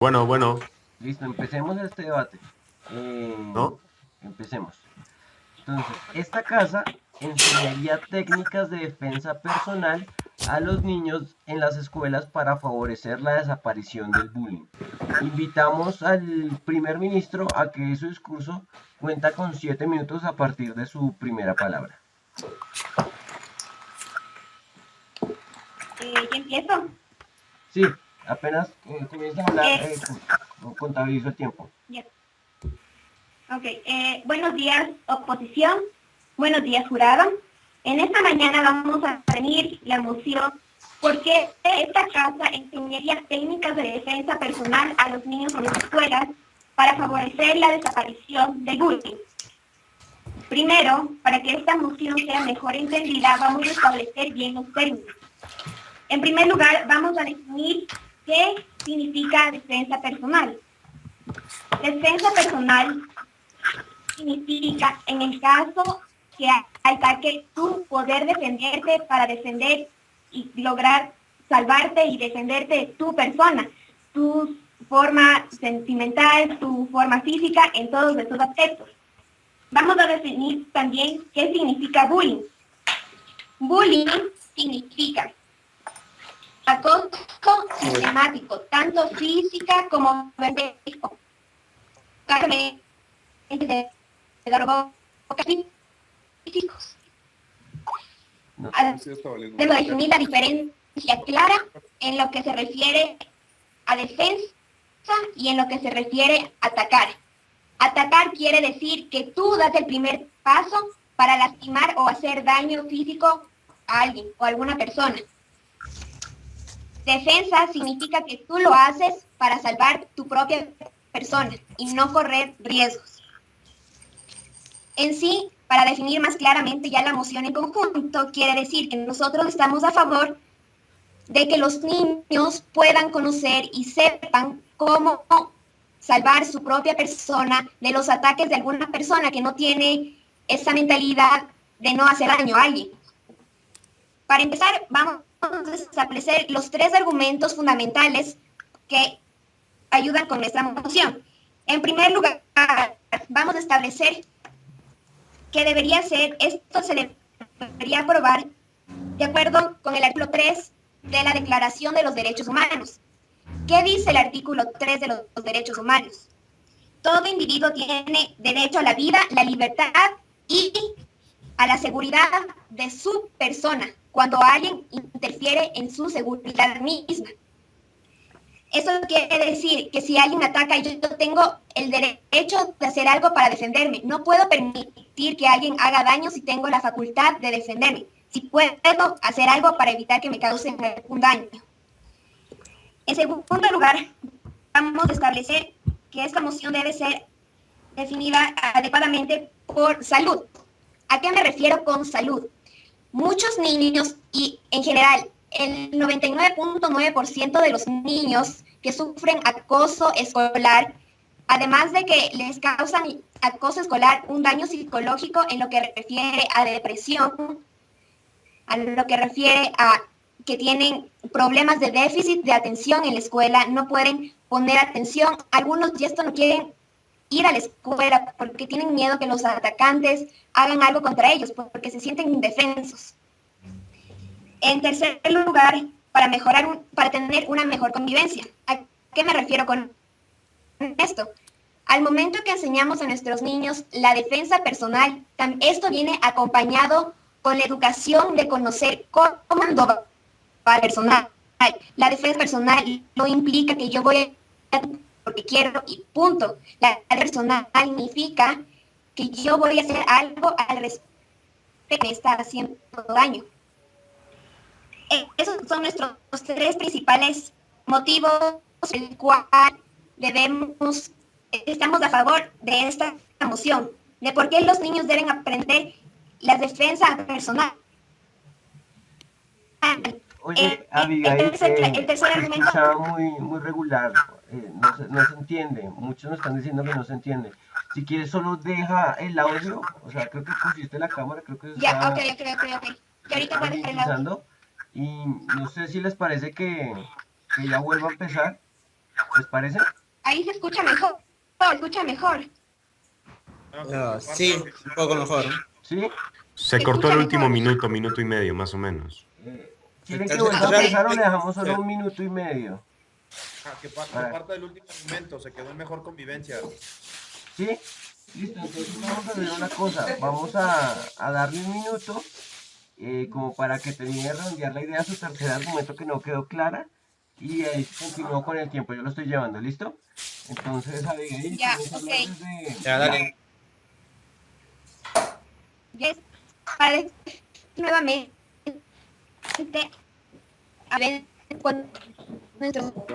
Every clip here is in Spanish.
Bueno, bueno, Listo, empecemos este debate. Eh, ¿no? empecemos. Entonces, esta casa enseñaría técnicas de defensa personal a los niños en las escuelas para favorecer la desaparición del bullying. Invitamos al primer ministro a que su discurso cuenta con 7 minutos a partir de su primera palabra. ¿Ya empiezo? Sí, apenas comienza a hablar, Eh, contabilizo el tiempo. ya. Ok. Buenos días, oposición. Buenos días, jurado. En esta mañana vamos a definir la moción ¿por qué esta casa enseñaría técnicas de defensa personal a los niños en las escuelas para favorecer la desaparición del bullying? Primero, para que esta moción sea mejor entendida, vamos a establecer bien los términos. En primer lugar, vamos a definir qué significa defensa personal. Defensa personal significa, en el caso que ataque, tu poder defenderte para defender y lograr salvarte y defenderte de tu persona, tu forma sentimental, tu forma física, en todos esos aspectos. Vamos a definir también qué significa bullying. Bullying significa acoso sistemático, tanto física como verbal, de físicos. No. Debo definir la diferencia clara en lo que se refiere a defensa y en lo que se refiere a atacar. Atacar quiere decir que tú das el primer paso para lastimar o hacer daño físico a alguien o a alguna persona. Defensa significa que tú lo haces para salvar tu propia persona y no correr riesgos. En sí, para definir más claramente ya la moción en conjunto, quiere decir que nosotros estamos a favor de que los niños puedan conocer y sepan cómo salvar su propia persona de los ataques de alguna persona que no tiene esa mentalidad de no hacer daño a alguien. Para empezar, vamos a establecer los 3 argumentos fundamentales que ayudan con nuestra moción. En primer lugar, vamos a establecer que debería ser, esto se debería aprobar de acuerdo con el artículo 3 de la Declaración de los Derechos Humanos. ¿Qué dice el artículo 3 de los derechos humanos? Todo individuo tiene derecho a la vida, la libertad y a la seguridad de su persona cuando alguien interfiere en su seguridad misma. Eso quiere decir que si alguien ataca, yo tengo el derecho de hacer algo para defenderme. No puedo permitir que alguien haga daño si tengo la facultad de defenderme. Si puedo hacer algo para evitar que me causen algún daño. En segundo lugar, vamos a establecer que esta moción debe ser definida adecuadamente por salud. ¿A qué me refiero con salud? Muchos niños y en general el 99.9% de los niños que sufren acoso escolar, además de que les causan acoso escolar un daño psicológico en lo que refiere a depresión, a lo que refiere a que tienen problemas de déficit de atención en la escuela, no pueden poner atención, algunos ya esto no quieren ir a la escuela porque tienen miedo que los atacantes hagan algo contra ellos, porque se sienten indefensos. En tercer lugar, para tener una mejor convivencia. ¿A qué me refiero con esto? Al momento que enseñamos a nuestros niños la defensa personal, esto viene acompañado con la educación de conocer cómo para personal. La defensa personal no implica que yo voy a porque quiero y punto. La personal significa que yo voy a hacer algo al respecto que me está haciendo daño. Esos son nuestros 3 principales motivos por el cual estamos a favor de esta moción, de por qué los niños deben aprender la defensa personal. Oye, Abigail, El tercer se argumento. escucha muy regular, no se entiende, muchos nos están diciendo que no se entiende. Si quieres solo deja el audio, o sea, creo que pusiste la cámara, creo que Ya, está ok. Y ahorita voy a dejar el audio. ralentizando y no sé si les parece que ya vuelva a empezar ¿Les parece? Ahí se escucha mejor. Se escucha mejor. Sí, un poco mejor. ¿Sí? Se Se cortó el escucha último mejor. minuto y medio, más o menos. ¿Quieren que Entonces, vuelva a empezar o le dejamos a solo ver. 1 minuto y medio? Que Para- parta del último argumento, se quedó en mejor convivencia. ¿Sí? Listo, entonces vamos a hacer una cosa. Vamos a darle 1 minuto como para que termine de redondear la idea de su tercer argumento que no quedó clara. Y ahí continúo con el tiempo, yo lo estoy llevando, ¿listo? Entonces, Abigail, Ya, ¿quieres hablar ok. desde- Ya, dale. Yes. Para decir nuevamente, a ver, cuando nuestros No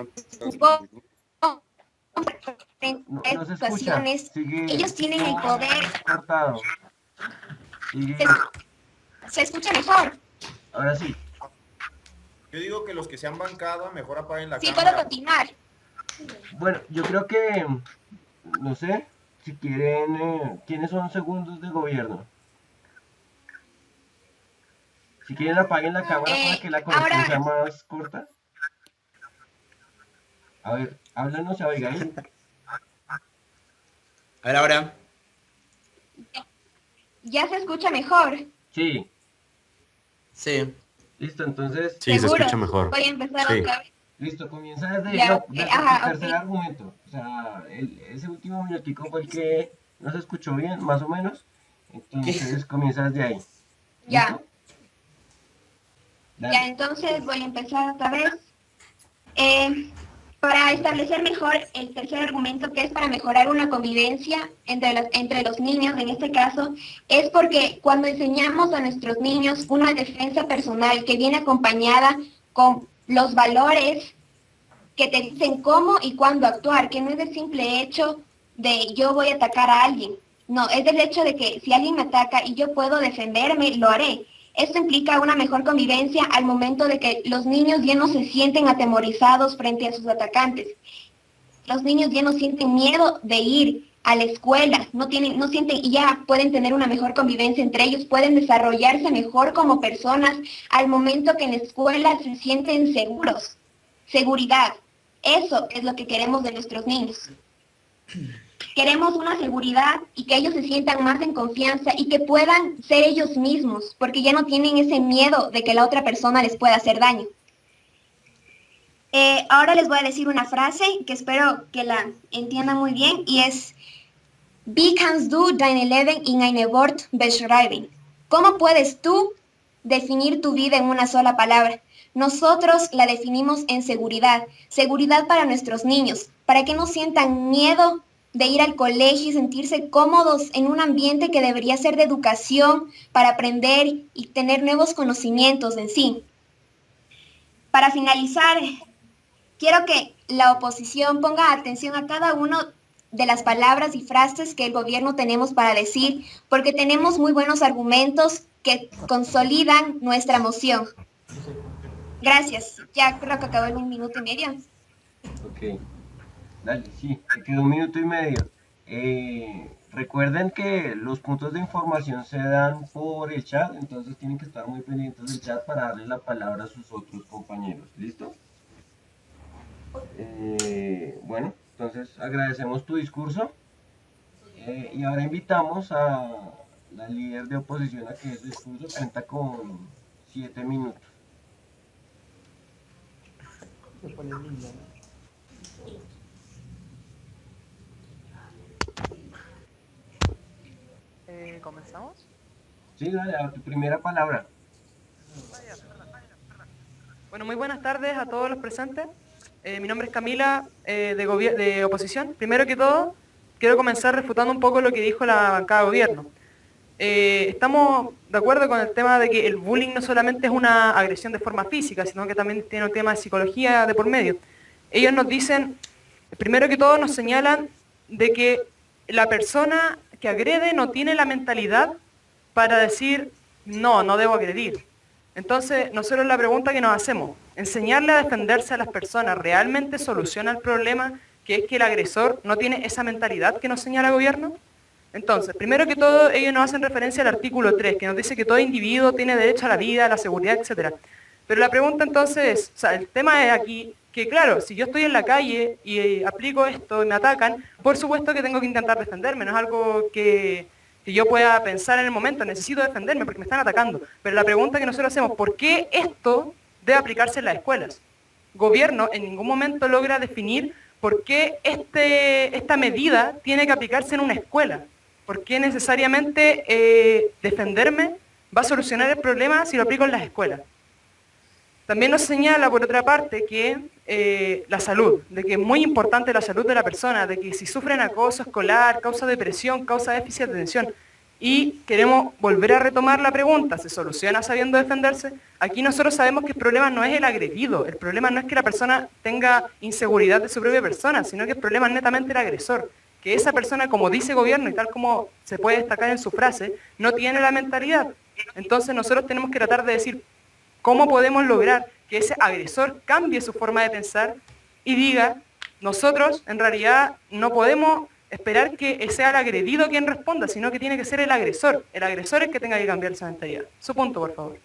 se escucha. situaciones, Sigue ellos tienen el poder. cortado. Sigue. Se escucha mejor. Ahora sí. Yo digo que los que se han bancado, mejor apaguen la Sí, puedo cámara. continuar. Bueno, yo creo que, no sé, si quieren, ¿quiénes son segundos de gobierno? Si quieren apaguen la cámara para que la conexión ahora- sea más corta. A ver, háblanos, Abigail. A ver ahora. Ya se escucha mejor. Sí, Sí. listo, entonces, Sí, se ¿Seguro? escucha mejor. Voy a empezar Sí. otra vez. listo, comienza desde, Ya, no, ok, desde ajá, tu tercer ok. argumento. O sea, ese último minutico fue el que no se escuchó bien, más o menos. Entonces, comienza desde ahí. Ya. ¿Listo? Dale. Ya, entonces voy a empezar otra vez. Para establecer mejor el tercer argumento, que es para mejorar una convivencia entre los niños, en este caso, es porque cuando enseñamos a nuestros niños una defensa personal que viene acompañada con los valores que te dicen cómo y cuándo actuar, que no es el simple hecho de yo voy a atacar a alguien. No, es el hecho de que si alguien me ataca y yo puedo defenderme, lo haré. Esto implica una mejor convivencia al momento de que los niños ya no se sienten atemorizados frente a sus atacantes. Los niños ya no sienten miedo de ir a la escuela, no sienten y ya pueden tener una mejor convivencia entre ellos, pueden desarrollarse mejor como personas al momento que en la escuela se sienten seguros. Seguridad. Eso es lo que queremos de nuestros niños. Queremos una seguridad y que ellos se sientan más en confianza y que puedan ser ellos mismos, porque ya no tienen ese miedo de que la otra persona les pueda hacer daño. Ahora les voy a decir una frase que espero que la entiendan muy bien y es Wie kannst du dein Leben in einem Wort beschreiben? ¿Cómo puedes tú definir tu vida en una sola palabra? Nosotros la definimos en seguridad, seguridad para nuestros niños, para que no sientan miedo de ir al colegio y sentirse cómodos en un ambiente que debería ser de educación para aprender y tener nuevos conocimientos en sí. Para finalizar, quiero que la oposición ponga atención a cada uno de las palabras y frases que el gobierno tenemos para decir, porque tenemos muy buenos argumentos que consolidan nuestra moción. Gracias. Ya creo que acabó en 1 minuto y medio. Ok. Dale, sí, te quedó 1 minuto y medio. Recuerden que los puntos de información se dan por el chat, entonces tienen que estar muy pendientes del chat para darle la palabra a sus otros compañeros. ¿Listo? Bueno, entonces agradecemos tu discurso y ahora invitamos a la líder de oposición a que su discurso cuenta con 7 minutos. ¿Comenzamos? Sí, dale, a tu primera palabra. Bueno, muy buenas tardes a todos los presentes. Mi nombre es Camila, de oposición. Primero que todo, quiero comenzar refutando un poco lo que dijo la bancada de gobierno. Estamos de acuerdo con el tema de que el bullying no solamente es una agresión de forma física, sino que también tiene un tema de psicología de por medio. Ellos nos dicen, primero que todo nos señalan de que la persona que agrede no tiene la mentalidad para decir, no, no debo agredir. Entonces, nosotros la pregunta que nos hacemos, ¿enseñarle a defenderse a las personas realmente soluciona el problema que es que el agresor no tiene esa mentalidad que nos señala el gobierno? Entonces, primero que todo, ellos nos hacen referencia al artículo 3, que nos dice que todo individuo tiene derecho a la vida, a la seguridad, etc. Pero la pregunta entonces es, o sea, el tema es aquí que claro, si yo estoy en la calle y aplico esto y me atacan, por supuesto que tengo que intentar defenderme, no es algo que yo pueda pensar en el momento, necesito defenderme porque me están atacando. Pero la pregunta que nosotros hacemos, ¿por qué esto debe aplicarse en las escuelas? Gobierno en ningún momento logra definir por qué esta medida tiene que aplicarse en una escuela. ¿Por qué necesariamente defenderme va a solucionar el problema si lo aplico en las escuelas? También nos señala, por otra parte, que la salud, de que es muy importante la salud de la persona, de que si sufren acoso escolar, causa depresión, causa déficit de atención, y queremos volver a retomar la pregunta, ¿se soluciona sabiendo defenderse? Aquí nosotros sabemos que el problema no es el agredido, el problema no es que la persona tenga inseguridad de su propia persona, sino que el problema es netamente el agresor, que esa persona, como dice gobierno y tal como se puede destacar en su frase, no tiene la mentalidad. Entonces nosotros tenemos que tratar de decir, ¿cómo podemos lograr que ese agresor cambie su forma de pensar y diga, nosotros en realidad no podemos esperar que sea el agredido quien responda, sino que tiene que ser el agresor es el que tenga que cambiar esa mentalidad? Su punto, por favor.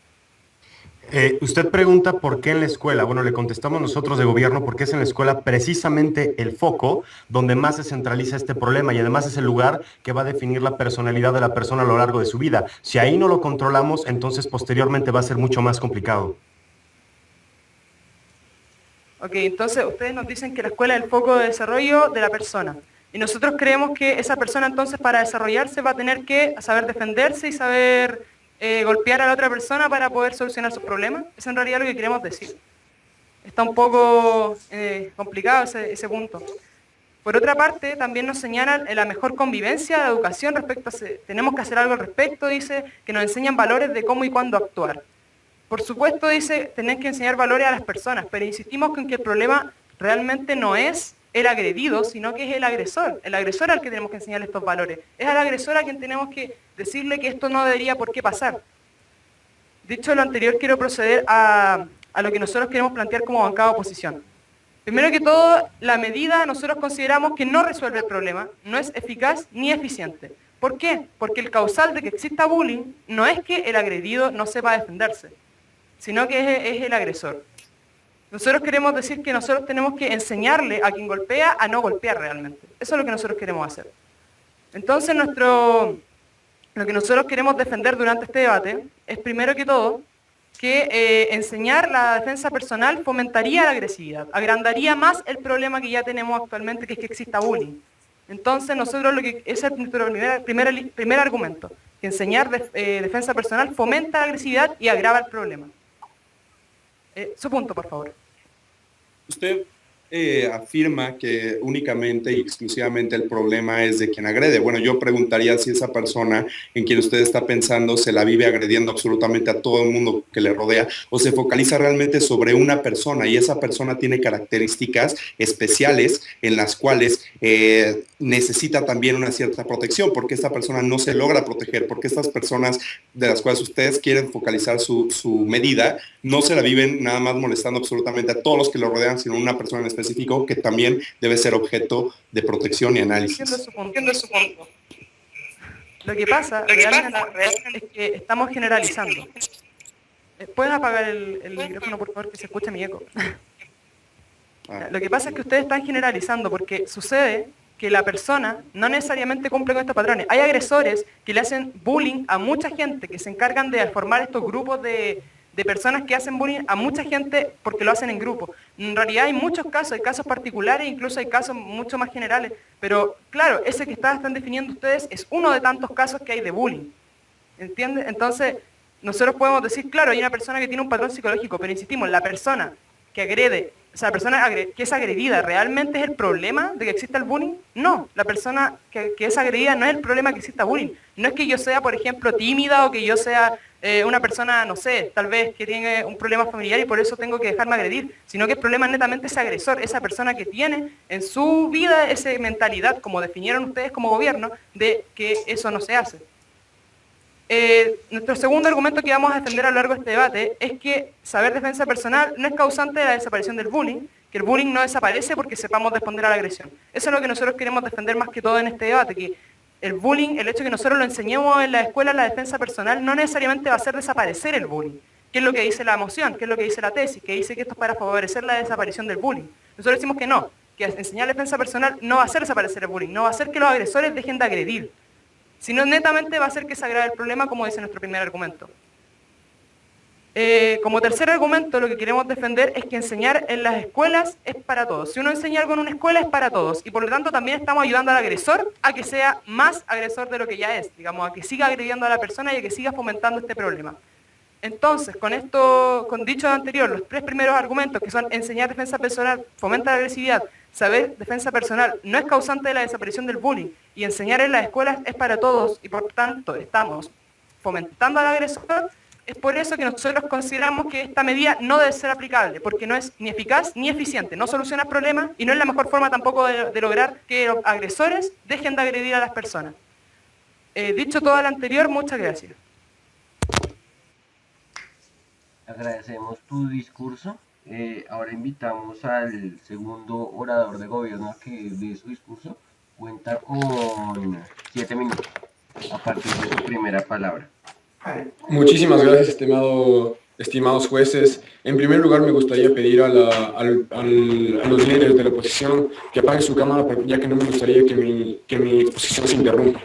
Usted pregunta por qué en la escuela. Bueno, le contestamos nosotros de gobierno porque es en la escuela precisamente el foco donde más se centraliza este problema y además es el lugar que va a definir la personalidad de la persona a lo largo de su vida. Si ahí no lo controlamos, entonces posteriormente va a ser mucho más complicado. Ok, entonces ustedes nos dicen que la escuela es el foco de desarrollo de la persona. Y nosotros creemos que esa persona entonces para desarrollarse va a tener que saber defenderse y saber golpear a la otra persona para poder solucionar sus problemas. Eso en realidad es lo que queremos decir. Está un poco complicado ese punto. Por otra parte, también nos señalan la mejor convivencia, la educación respecto a... Tenemos que hacer algo al respecto, dice, que nos enseñan valores de cómo y cuándo actuar. Por supuesto, dice, tenés que enseñar valores a las personas, pero insistimos con que el problema realmente no es el agredido, sino que es el agresor al que tenemos que enseñarle estos valores. Es al agresor a quien tenemos que decirle que esto no debería por qué pasar. Dicho lo anterior, quiero proceder a lo que nosotros queremos plantear como bancada de oposición. Primero que todo, la medida nosotros consideramos que no resuelve el problema, no es eficaz ni eficiente. ¿Por qué? Porque el causal de que exista bullying no es que el agredido no sepa defenderse, sino que es el agresor. Nosotros queremos decir que nosotros tenemos que enseñarle a quien golpea a no golpear realmente. Eso es lo que nosotros queremos hacer. Entonces lo que nosotros queremos defender durante este debate es primero que todo que enseñar la defensa personal fomentaría la agresividad, agrandaría más el problema que ya tenemos actualmente, que es que exista bullying. Entonces nosotros ese es nuestro primer argumento, que enseñar defensa personal fomenta la agresividad y agrava el problema. Su punto, por favor. Usted afirma que únicamente y exclusivamente el problema es de quien agrede. Bueno, yo preguntaría si esa persona en quien usted está pensando se la vive agrediendo absolutamente a todo el mundo que le rodea o se focaliza realmente sobre una persona y esa persona tiene características especiales en las cuales necesita también una cierta protección porque esta persona no se logra proteger, porque estas personas de las cuales ustedes quieren focalizar su medida no se la viven nada más molestando absolutamente a todos los que lo rodean, sino una persona en específico que también debe ser objeto de protección y análisis. Entiendo su punto. Lo que pasa realmente es que estamos generalizando. ¿Puedes apagar el micrófono, por favor, que se escuche mi eco? Lo que pasa es que ustedes están generalizando porque sucede que la persona no necesariamente cumple con estos patrones. Hay agresores que le hacen bullying a mucha gente, que se encargan de formar estos grupos de personas que hacen bullying a mucha gente porque lo hacen en grupo. En realidad hay muchos casos, hay casos particulares, incluso hay casos mucho más generales, pero claro, ese que están definiendo ustedes es uno de tantos casos que hay de bullying. ¿Entienden? Entonces, nosotros podemos decir, claro, hay una persona que tiene un patrón psicológico, pero insistimos, la persona que agrede, o sea, la persona que es agredida, ¿realmente es el problema de que exista el bullying? No, la persona que es agredida no es el problema que exista bullying. No es que yo sea, por ejemplo, tímida o que yo sea una persona, no sé, tal vez que tiene un problema familiar y por eso tengo que dejarme agredir, sino que el problema es netamente ese agresor, esa persona que tiene en su vida esa mentalidad, como definieron ustedes como gobierno, de que eso no se hace. Nuestro segundo argumento que vamos a defender a lo largo de este debate es que saber defensa personal no es causante de la desaparición del bullying, que el bullying no desaparece porque sepamos responder a la agresión. Eso es lo que nosotros queremos defender más que todo en este debate, que el bullying, el hecho de que nosotros lo enseñemos en la escuela, la defensa personal, no necesariamente va a hacer desaparecer el bullying, ¿Qué es lo que dice la moción? ¿Qué es lo que dice la tesis? Que dice que esto es para favorecer la desaparición del bullying. Nosotros decimos que no, que enseñar defensa personal no va a hacer desaparecer el bullying, no va a hacer que los agresores dejen de agredir, sino netamente va a hacer que se agrave el problema, como dice nuestro primer argumento. Como tercer argumento, lo que queremos defender es que enseñar en las escuelas es para todos. Si uno enseña algo en una escuela es para todos, y por lo tanto también estamos ayudando al agresor a que sea más agresor de lo que ya es, digamos, a que siga agrediendo a la persona y a que siga fomentando este problema. Entonces, con dicho anterior, los tres primeros argumentos, que son enseñar defensa personal, fomenta la agresividad, saber defensa personal no es causante de la desaparición del bullying, y enseñar en las escuelas es para todos, y por tanto estamos fomentando al agresor. Es por eso que nosotros consideramos que esta medida no debe ser aplicable, porque no es ni eficaz ni eficiente, no soluciona el problema y no es la mejor forma tampoco de lograr que los agresores dejen de agredir a las personas. Dicho todo lo anterior, muchas gracias. Agradecemos tu discurso. Ahora invitamos al segundo orador de gobierno a que dé su discurso. Cuenta con 7 minutos a partir de su primera palabra. Muchísimas gracias, estimados jueces. En primer lugar, me gustaría pedir a los líderes de la oposición que apaguen su cámara, ya que no me gustaría que mi exposición se interrumpa.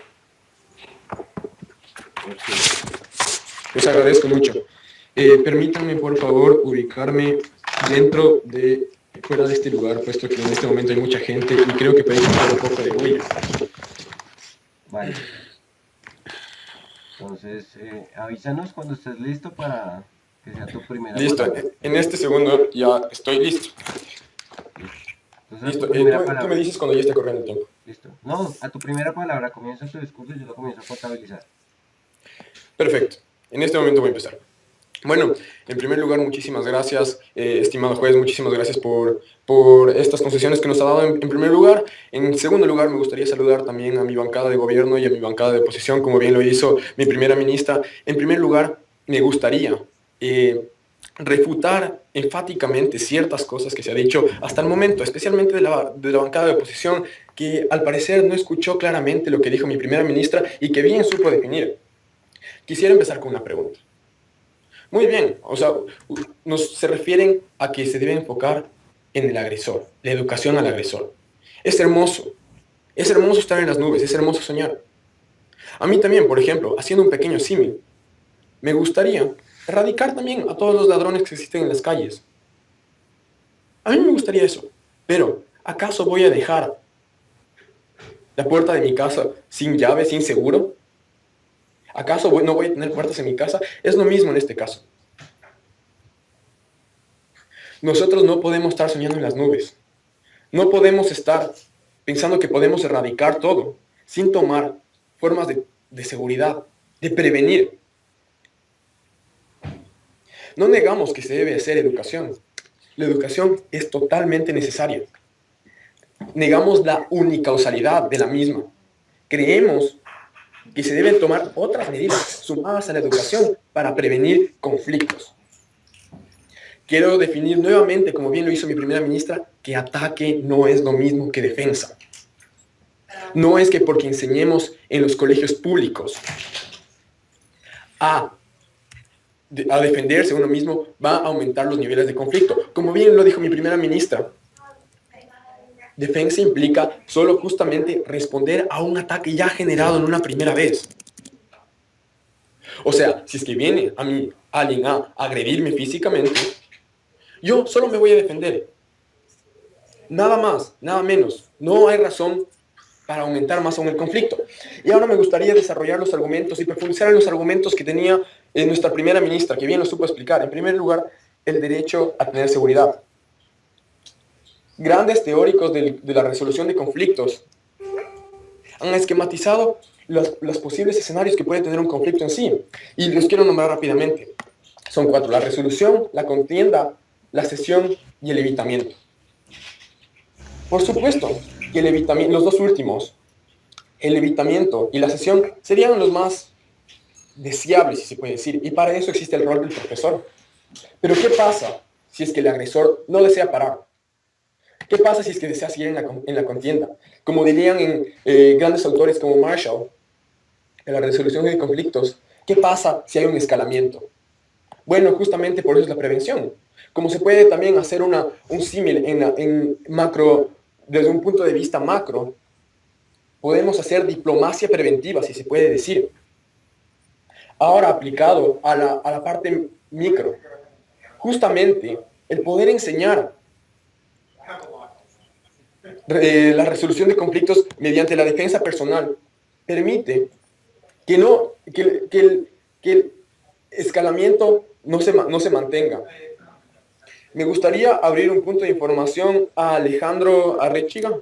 Les agradezco mucho. Permítanme, por favor, ubicarme fuera de este lugar, puesto que en este momento hay mucha gente y creo que puede quitar un poco de bulla. Vale. Entonces, avísanos cuando estés listo para que sea tu primera Listo, palabra. en este segundo ya estoy listo. Entonces, Listo, tu primera tú palabra. me dices cuando ya esté corriendo el tiempo. Listo. No, a tu primera palabra comienza tu discurso y yo lo comienzo a contabilizar. Perfecto, en este momento voy a empezar. Bueno, en primer lugar, muchísimas gracias, estimado juez, muchísimas gracias por estas concesiones que nos ha dado en primer lugar. En segundo lugar, me gustaría saludar también a mi bancada de gobierno y a mi bancada de oposición, como bien lo hizo mi primera ministra. En primer lugar, me gustaría refutar enfáticamente ciertas cosas que se ha dicho hasta el momento, especialmente de la bancada de oposición, que al parecer no escuchó claramente lo que dijo mi primera ministra y que bien supo definir. Quisiera empezar con una pregunta. Muy bien, o sea, se refieren a que se debe enfocar en el agresor, la educación al agresor. Es hermoso estar en las nubes, es hermoso soñar. A mí también, por ejemplo, haciendo un pequeño símil, me gustaría erradicar también a todos los ladrones que existen en las calles. A mí me gustaría eso, pero ¿acaso voy a dejar la puerta de mi casa sin llave, sin seguro? ¿Acaso no voy a tener puertas en mi casa? Es lo mismo en este caso. Nosotros no podemos estar soñando en las nubes. No podemos estar pensando que podemos erradicar todo sin tomar formas de seguridad, de prevenir. No negamos que se debe hacer educación. La educación es totalmente necesaria. Negamos la unicausalidad de la misma. Creemos que se deben tomar otras medidas sumadas a la educación para prevenir conflictos. Quiero definir nuevamente, como bien lo hizo mi primera ministra, que ataque no es lo mismo que defensa. No es que porque enseñemos en los colegios públicos a defenderse uno mismo va a aumentar los niveles de conflicto. Como bien lo dijo mi primera ministra, defensa implica solo justamente responder a un ataque ya generado en una primera vez. O sea, si es que viene a mí alguien a agredirme físicamente, yo solo me voy a defender. Nada más, nada menos. No hay razón para aumentar más aún el conflicto. Y ahora me gustaría desarrollar los argumentos y profundizar en los argumentos que tenía nuestra primera ministra, que bien lo supo explicar. En primer lugar, el derecho a tener seguridad. Grandes teóricos de la resolución de conflictos han esquematizado los posibles escenarios que puede tener un conflicto en sí. Y los quiero nombrar rápidamente. Son 4. La resolución, la contienda, la cesión y el evitamiento. Por supuesto que el evitamiento, los dos últimos, el evitamiento y la cesión, serían los más deseables, si se puede decir. Y para eso existe el rol del profesor. Pero ¿qué pasa si es que el agresor no desea parar? ¿Qué pasa si es que desea seguir en la contienda? Como dirían grandes autores como Marshall, en la resolución de conflictos, ¿qué pasa si hay un escalamiento? Bueno, justamente por eso es la prevención. Como se puede también hacer un símil en macro, desde un punto de vista macro, podemos hacer diplomacia preventiva, si se puede decir. Ahora aplicado a la parte micro, justamente el poder enseñar la resolución de conflictos mediante la defensa personal permite que el escalamiento no se mantenga. Me gustaría abrir un punto de información a Alejandro Arrechiga.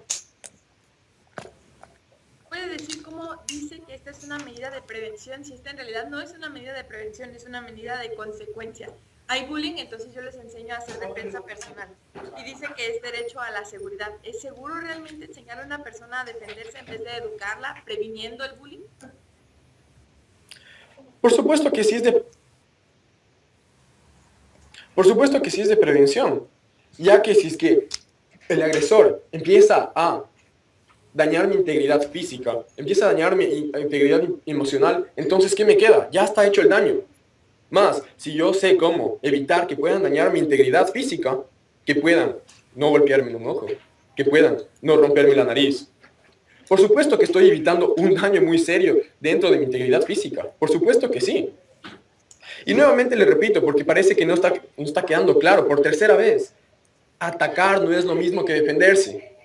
¿Puede decir cómo dice que esta es una medida de prevención si esta en realidad no es una medida de prevención, es una medida de consecuencia? Hay bullying, entonces yo les enseño a hacer defensa personal. Y dice que es derecho a la seguridad. ¿Es seguro realmente enseñar a una persona a defenderse en vez de educarla, previniendo el bullying? Por supuesto que sí es de prevención, ya que si es que el agresor empieza a dañar mi integridad física, empieza a dañar mi integridad emocional, entonces ¿qué me queda? Ya está hecho el daño. Más, si yo sé cómo evitar que puedan dañar mi integridad física, que puedan no golpearme en un ojo, que puedan no romperme la nariz. Por supuesto que estoy evitando un daño muy serio dentro de mi integridad física. Por supuesto que sí. Y nuevamente le repito, porque parece que no está quedando claro, por tercera vez. Atacar no es lo mismo que defenderse.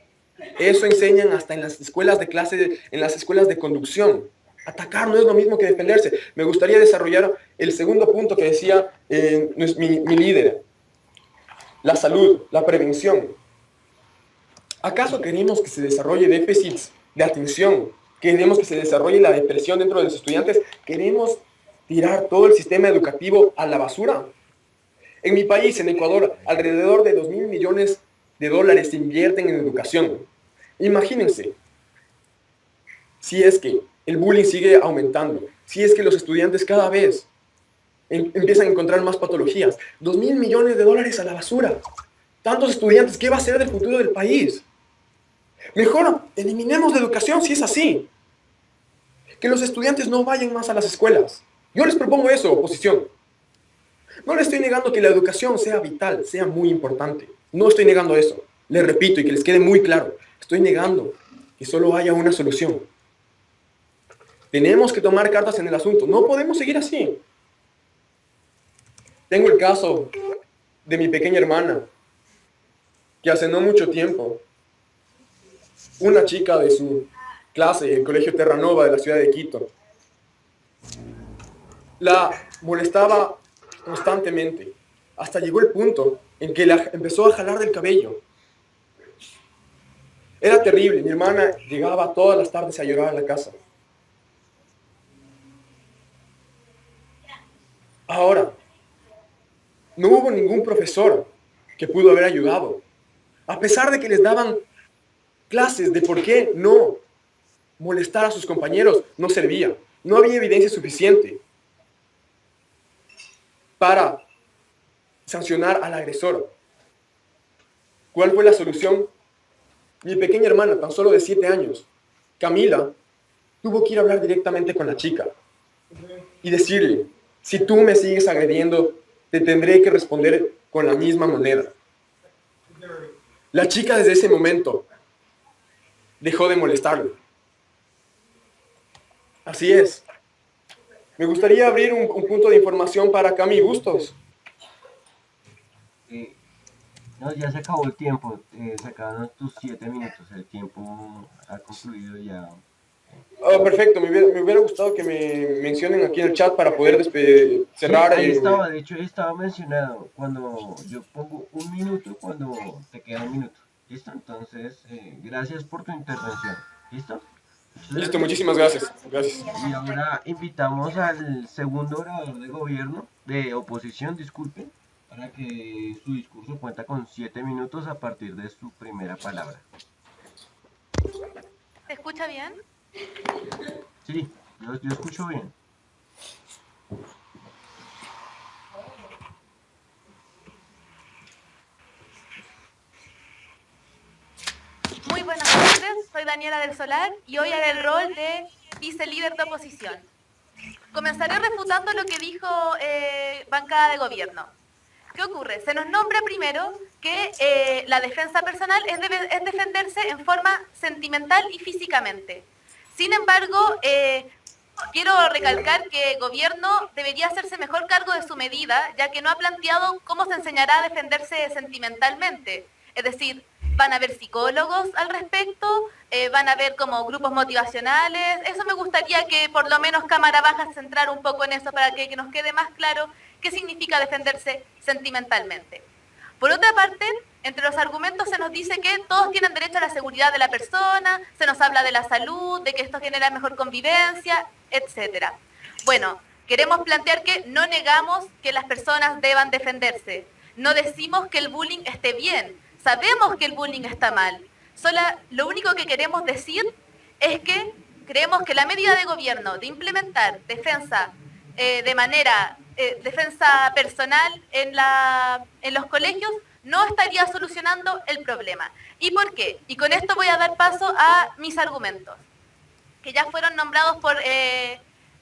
Eso enseñan hasta en las escuelas en las escuelas de conducción. Atacar no es lo mismo que defenderse. Me gustaría desarrollar el segundo punto que decía mi líder. La salud, la prevención. ¿Acaso queremos que se desarrolle déficits de atención? ¿Queremos que se desarrolle la depresión dentro de los estudiantes? ¿Queremos tirar todo el sistema educativo a la basura? En mi país, en Ecuador, alrededor de 2.000 millones de dólares se invierten en educación. Imagínense, si es que el bullying sigue aumentando, si es que los estudiantes cada vez empiezan a encontrar más patologías, 2.000 millones de dólares a la basura. Tantos estudiantes, ¿qué va a ser del futuro del país? Mejor eliminemos la educación si es así. Que los estudiantes no vayan más a las escuelas. Yo les propongo eso, oposición. No les estoy negando que la educación sea vital, sea muy importante. No estoy negando eso. Les repito y que les quede muy claro. Estoy negando que solo haya una solución. Tenemos que tomar cartas en el asunto. No podemos seguir así. Tengo el caso de mi pequeña hermana, que hace no mucho tiempo, una chica de su clase, el Colegio Terranova de la ciudad de Quito, la molestaba constantemente, hasta llegó el punto en que la empezó a jalar del cabello. Era terrible, mi hermana llegaba todas las tardes a llorar a la casa. Ahora, no hubo ningún profesor que pudo haber ayudado, a pesar de que les daban clases de por qué no molestar a sus compañeros, no servía. No había evidencia suficiente para sancionar al agresor. ¿Cuál fue la solución? Mi pequeña hermana, tan solo de 7 años, Camila, tuvo que ir a hablar directamente con la chica y decirle, si tú me sigues agrediendo, te tendré que responder con la misma moneda. La chica desde ese momento dejó de molestarlo. Así es. Me gustaría abrir un punto de información para Cami Bustos. No, ya se acabó el tiempo. Se acabaron tus 7 minutos. El tiempo ha concluido ya. Oh, perfecto. Me hubiera gustado que me mencionen aquí en el chat para poder cerrar. Sí, ahí estaba, de hecho, ahí estaba mencionado. Cuando yo pongo 1 minuto, cuando te queda 1 minuto. ¿Listo? Entonces, gracias por tu intervención. ¿Listo? Listo, muchísimas gracias. Gracias. Y ahora invitamos al segundo orador de gobierno, de oposición, disculpen, para que su discurso cuenta con 7 minutos a partir de su primera palabra. ¿Se escucha bien? Sí, yo escucho bien. Muy buenas tardes, soy Daniela del Solar y hoy haré el rol de vicelíder de oposición. Comenzaré refutando lo que dijo bancada de gobierno. ¿Qué ocurre? Se nos nombra primero que la defensa personal es defenderse en forma sentimental y físicamente. Sin embargo, quiero recalcar que el gobierno debería hacerse mejor cargo de su medida, ya que no ha planteado cómo se enseñará a defenderse sentimentalmente. Es decir, van a haber psicólogos al respecto, van a haber como grupos motivacionales. Eso me gustaría que por lo menos Cámara Baja se centrara un poco en eso para que nos quede más claro qué significa defenderse sentimentalmente. Por otra parte, entre los argumentos se nos dice que todos tienen derecho a la seguridad de la persona, se nos habla de la salud, de que esto genera mejor convivencia, etc. Bueno, queremos plantear que no negamos que las personas deban defenderse. No decimos que el bullying esté bien. Sabemos que el bullying está mal. Lo único que queremos decir es que creemos que la medida de gobierno de implementar defensa defensa personal en los colegios no estaría solucionando el problema. ¿Y por qué? Y con esto voy a dar paso a mis argumentos, que ya fueron nombrados por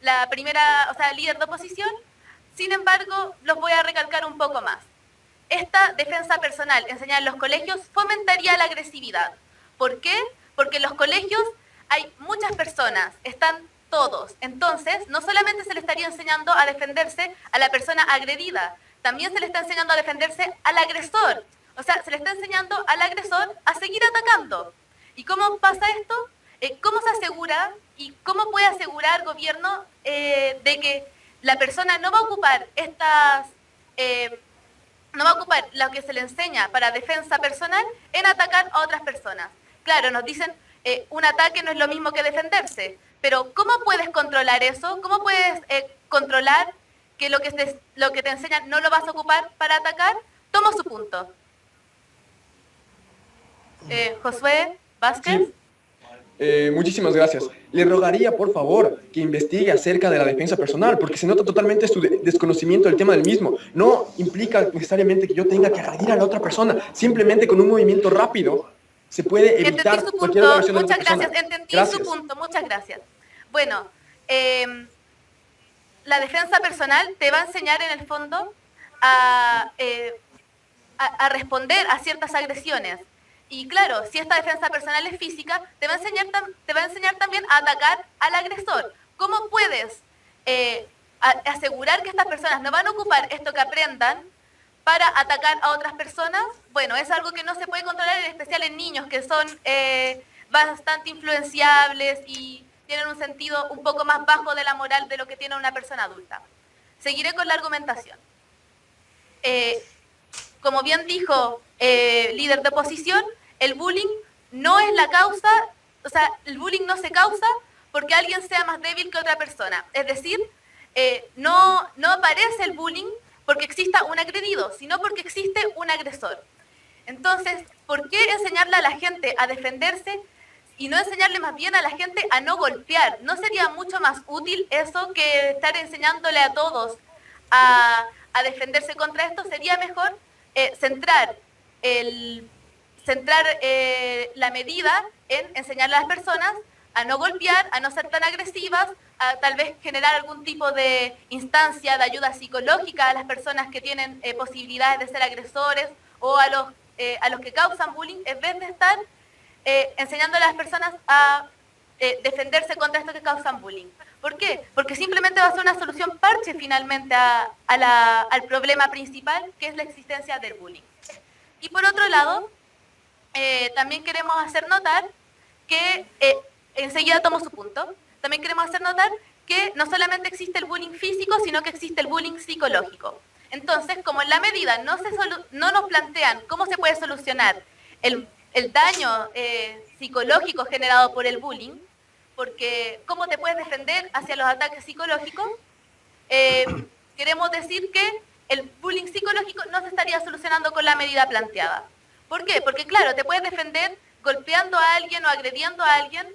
la primera, líder de oposición. Sin embargo, los voy a recalcar un poco más. Esta defensa personal enseñada en los colegios fomentaría la agresividad. ¿Por qué? Porque en los colegios hay muchas personas, están todos. Entonces, no solamente se le estaría enseñando a defenderse a la persona agredida, también se le está enseñando a defenderse al agresor. O sea, se le está enseñando al agresor a seguir atacando. ¿Y cómo pasa esto? ¿Cómo se asegura y cómo puede asegurar el gobierno de que la persona no va a ocupar no va a ocupar lo que se le enseña para defensa personal en atacar a otras personas? Claro, nos dicen, un ataque no es lo mismo que defenderse, pero ¿cómo puedes controlar eso? ¿Cómo puedes controlar que lo que te enseñan no lo vas a ocupar para atacar? Tomo su punto. Josué Vázquez. Sí. Muchísimas gracias. Le rogaría, por favor, que investigue acerca de la defensa personal, porque se nota totalmente su desconocimiento del tema del mismo. No implica necesariamente que yo tenga que agredir a la otra persona. Simplemente con un movimiento rápido se puede evitar Entendí su cualquier punto. agresión de la Muchas otra persona. gracias. Entendí Gracias. su punto. Muchas gracias. Bueno, la defensa personal te va a enseñar en el fondo a responder a ciertas agresiones. Y claro, si esta defensa personal es física, te va a enseñar también a atacar al agresor. ¿Cómo puedes asegurar que estas personas no van a ocupar esto que aprendan para atacar a otras personas? Bueno, es algo que no se puede controlar, en especial en niños que son bastante influenciables y tienen un sentido un poco más bajo de la moral de lo que tiene una persona adulta. Seguiré con la argumentación. Como bien dijo líder de oposición, el bullying no es la causa, el bullying no se causa porque alguien sea más débil que otra persona. Es decir, no aparece el bullying porque exista un agredido, sino porque existe un agresor. Entonces, ¿por qué enseñarle a la gente a defenderse y no enseñarle más bien a la gente a no golpear? ¿No sería mucho más útil eso que estar enseñándole a todos a defenderse contra esto? Sería mejor centrar la medida en enseñarle a las personas a no golpear, a no ser tan agresivas, a tal vez generar algún tipo de instancia de ayuda psicológica a las personas que tienen posibilidades de ser agresores o a los que causan bullying, en vez de estar enseñándole a las personas a defenderse contra esto que causan bullying. ¿Por qué? Porque simplemente va a ser una solución parche finalmente al problema principal, que es la existencia del bullying. Y por otro lado, también queremos hacer notar que, enseguida tomo su punto, también queremos hacer notar que no solamente existe el bullying físico, sino que existe el bullying psicológico. Entonces, como en la medida no nos plantean cómo se puede solucionar el daño psicológico generado por el bullying, porque cómo te puedes defender hacia los ataques psicológicos, queremos decir que el bullying psicológico no se estaría solucionando con la medida planteada. ¿Por qué? Porque claro, te puedes defender golpeando a alguien o agrediendo a alguien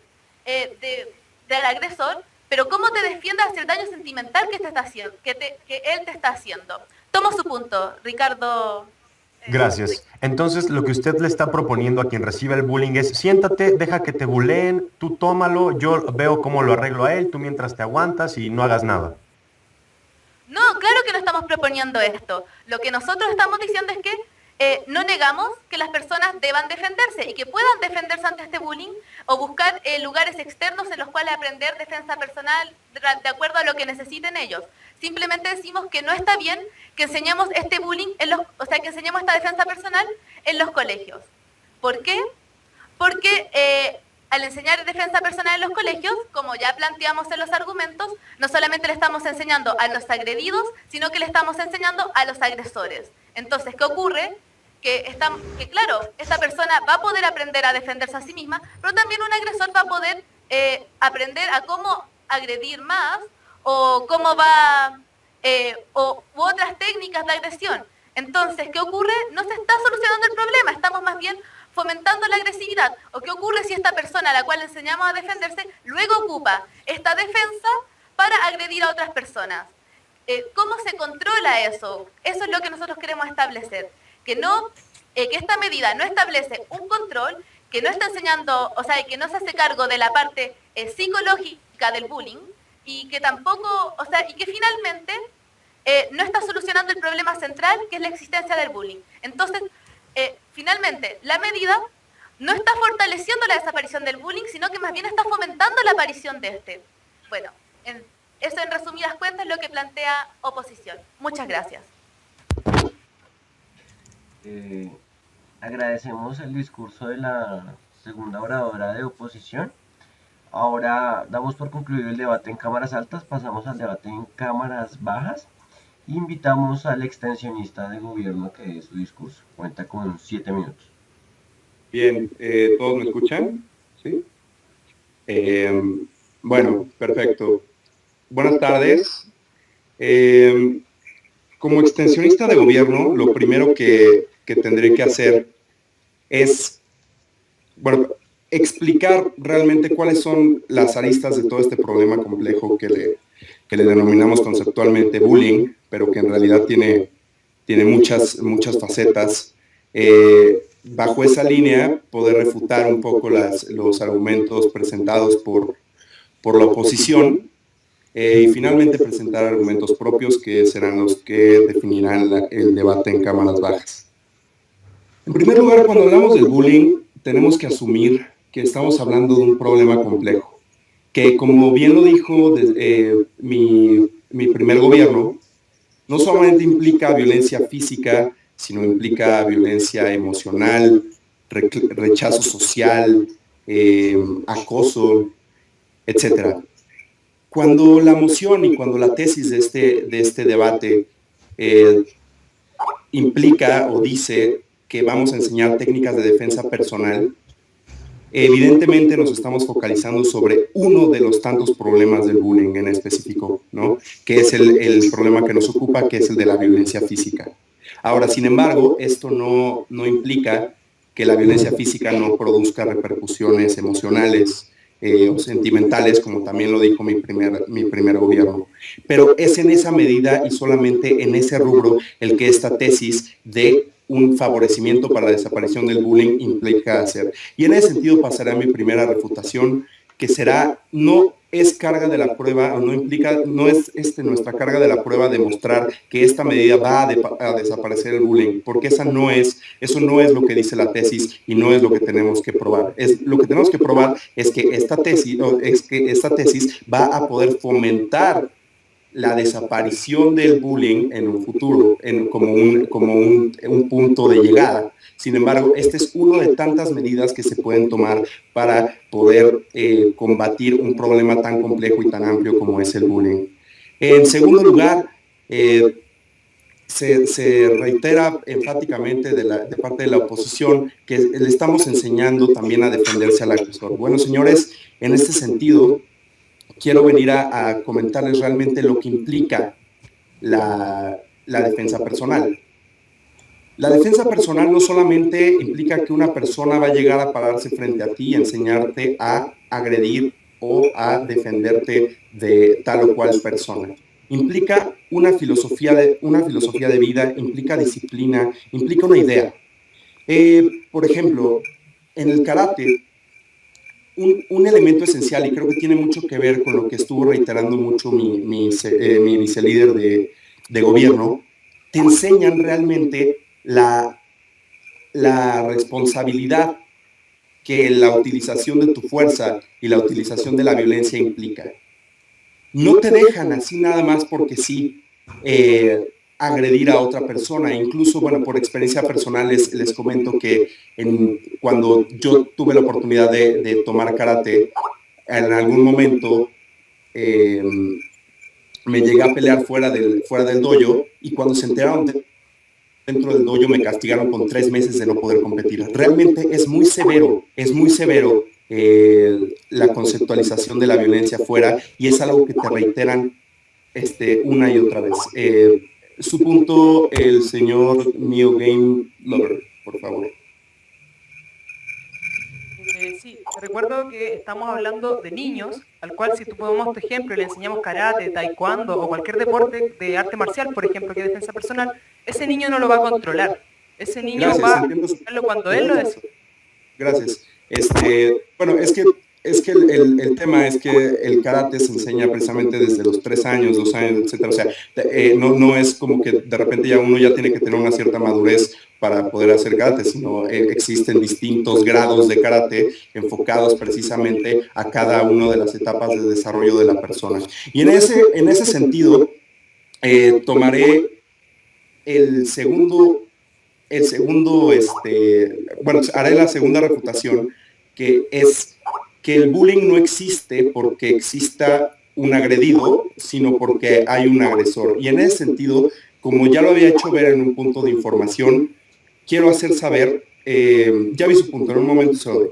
del agresor, pero ¿cómo te defiendes hacia el daño sentimental que él te está haciendo? Tomo su punto, Ricardo Gracias. Entonces, lo que usted le está proponiendo a quien recibe el bullying es, siéntate, deja que te buleen, tú tómalo, yo veo cómo lo arreglo a él, tú mientras te aguantas y no hagas nada. No, claro que no estamos proponiendo esto. Lo que nosotros estamos diciendo es que no negamos que las personas deban defenderse y que puedan defenderse ante este bullying o buscar lugares externos en los cuales aprender defensa personal de acuerdo a lo que necesiten ellos. Simplemente decimos que no está bien que enseñemos este bullying, que enseñemos esta defensa personal en los colegios. ¿Por qué? Porque al enseñar defensa personal en los colegios, como ya planteamos en los argumentos, no solamente le estamos enseñando a los agredidos, sino que le estamos enseñando a los agresores. Entonces, ¿qué ocurre? Que claro, esta persona va a poder aprender a defenderse a sí misma, pero también un agresor va a poder aprender a cómo agredir más o cómo u otras técnicas de agresión. Entonces, ¿qué ocurre? No se está solucionando el problema, estamos más bien fomentando la agresividad. ¿O qué ocurre si esta persona a la cual enseñamos a defenderse luego ocupa esta defensa para agredir a otras personas? ¿Cómo se controla eso? Eso es lo que nosotros queremos establecer. Que esta medida no establece un control, que no está enseñando, que no se hace cargo de la parte psicológica del bullying y que tampoco, y que finalmente no está solucionando el problema central, que es la existencia del bullying. Entonces, finalmente, la medida no está fortaleciendo la desaparición del bullying, sino que más bien está fomentando la aparición de este. Bueno, eso en resumidas cuentas es lo que plantea oposición. Muchas gracias. Agradecemos el discurso de la segunda oradora de oposición. Ahora damos por concluido el debate en cámaras altas, pasamos al debate en cámaras bajas. Invitamos al extensionista de gobierno que dé su discurso. Cuenta con 7 minutos. Bien, ¿todos me escuchan? ¿Sí? Bueno, perfecto. Buenas tardes. Como extensionista de gobierno, lo primero que tendré que hacer es, explicar realmente cuáles son las aristas de todo este problema complejo que le denominamos conceptualmente bullying, pero que en realidad tiene muchas facetas. Bajo esa línea, poder refutar un poco los argumentos presentados por la oposición y finalmente presentar argumentos propios que serán los que definirán el debate en cámaras bajas. En primer lugar, cuando hablamos del bullying, tenemos que asumir que estamos hablando de un problema complejo, que como bien lo dijo mi primer gobierno, no solamente implica violencia física, sino implica violencia emocional, rechazo social, acoso, etc. Cuando la moción y cuando la tesis de este debate implica o dice que vamos a enseñar técnicas de defensa personal, evidentemente nos estamos focalizando sobre uno de los tantos problemas del bullying en específico, ¿no? Que es el problema que nos ocupa, que es el de la violencia física. Ahora, sin embargo, esto no implica que la violencia física no produzca repercusiones emocionales o sentimentales, como también lo dijo mi primer gobierno. Pero es en esa medida y solamente en ese rubro el que esta tesis de un favorecimiento para la desaparición del bullying implica hacer. Y en ese sentido pasaré a mi primera refutación, que será, no es carga de la prueba, o no implica, no es nuestra carga de la prueba demostrar que esta medida va a desaparecer el bullying, porque eso no es lo que dice la tesis y no es lo que tenemos que probar. Lo que tenemos que probar es que esta tesis va a poder fomentar la desaparición del bullying en un futuro, como un punto de llegada. Sin embargo, este es uno de tantas medidas que se pueden tomar para poder combatir un problema tan complejo y tan amplio como es el bullying. En segundo lugar, se reitera enfáticamente de parte de la oposición que le estamos enseñando también a defenderse al agresor. Bueno, señores, en este sentido, quiero venir a comentarles realmente lo que implica la defensa personal. La defensa personal no solamente implica que una persona va a llegar a pararse frente a ti y enseñarte a agredir o a defenderte de tal o cual persona. implica una filosofía de vida, implica disciplina, implica una idea. Por ejemplo, en el karate, un elemento esencial, y creo que tiene mucho que ver con lo que estuvo reiterando mucho mi vicelíder de gobierno, te enseñan realmente la responsabilidad que la utilización de tu fuerza y la utilización de la violencia implica. No te dejan así nada más porque sí agredir a otra persona. Incluso, bueno, por experiencia personal les comento que cuando yo tuve la oportunidad de tomar karate, en algún momento me llegué a pelear fuera del dojo, y cuando se enteraron dentro del dojo me castigaron con 3 meses de no poder competir. Realmente es muy severo la conceptualización de la violencia fuera, y es algo que te reiteran una y otra vez. Su punto, el señor Neo Game Lover, por favor. Sí, recuerdo que estamos hablando de niños, al cual si tú tomamos tu ejemplo y le enseñamos karate, taekwondo o cualquier deporte de arte marcial, por ejemplo, que es defensa personal, ese niño no lo va a controlar. Ese niño va a hacerlo cuando él lo decide. Gracias. Bueno, es que el tema es que el karate se enseña precisamente desde los 3 años, 2 años, etcétera. O sea, no es como que de repente ya uno ya tiene que tener una cierta madurez para poder hacer karate, sino existen distintos grados de karate enfocados precisamente a cada una de las etapas de desarrollo de la persona. Y en ese sentido, tomaré el segundo, bueno, haré la segunda refutación, que es que el bullying no existe porque exista un agredido, sino porque hay un agresor. Y en ese sentido, como ya lo había hecho ver en un punto de información, quiero hacer saber, ya vi su punto, en un momento se lo doy,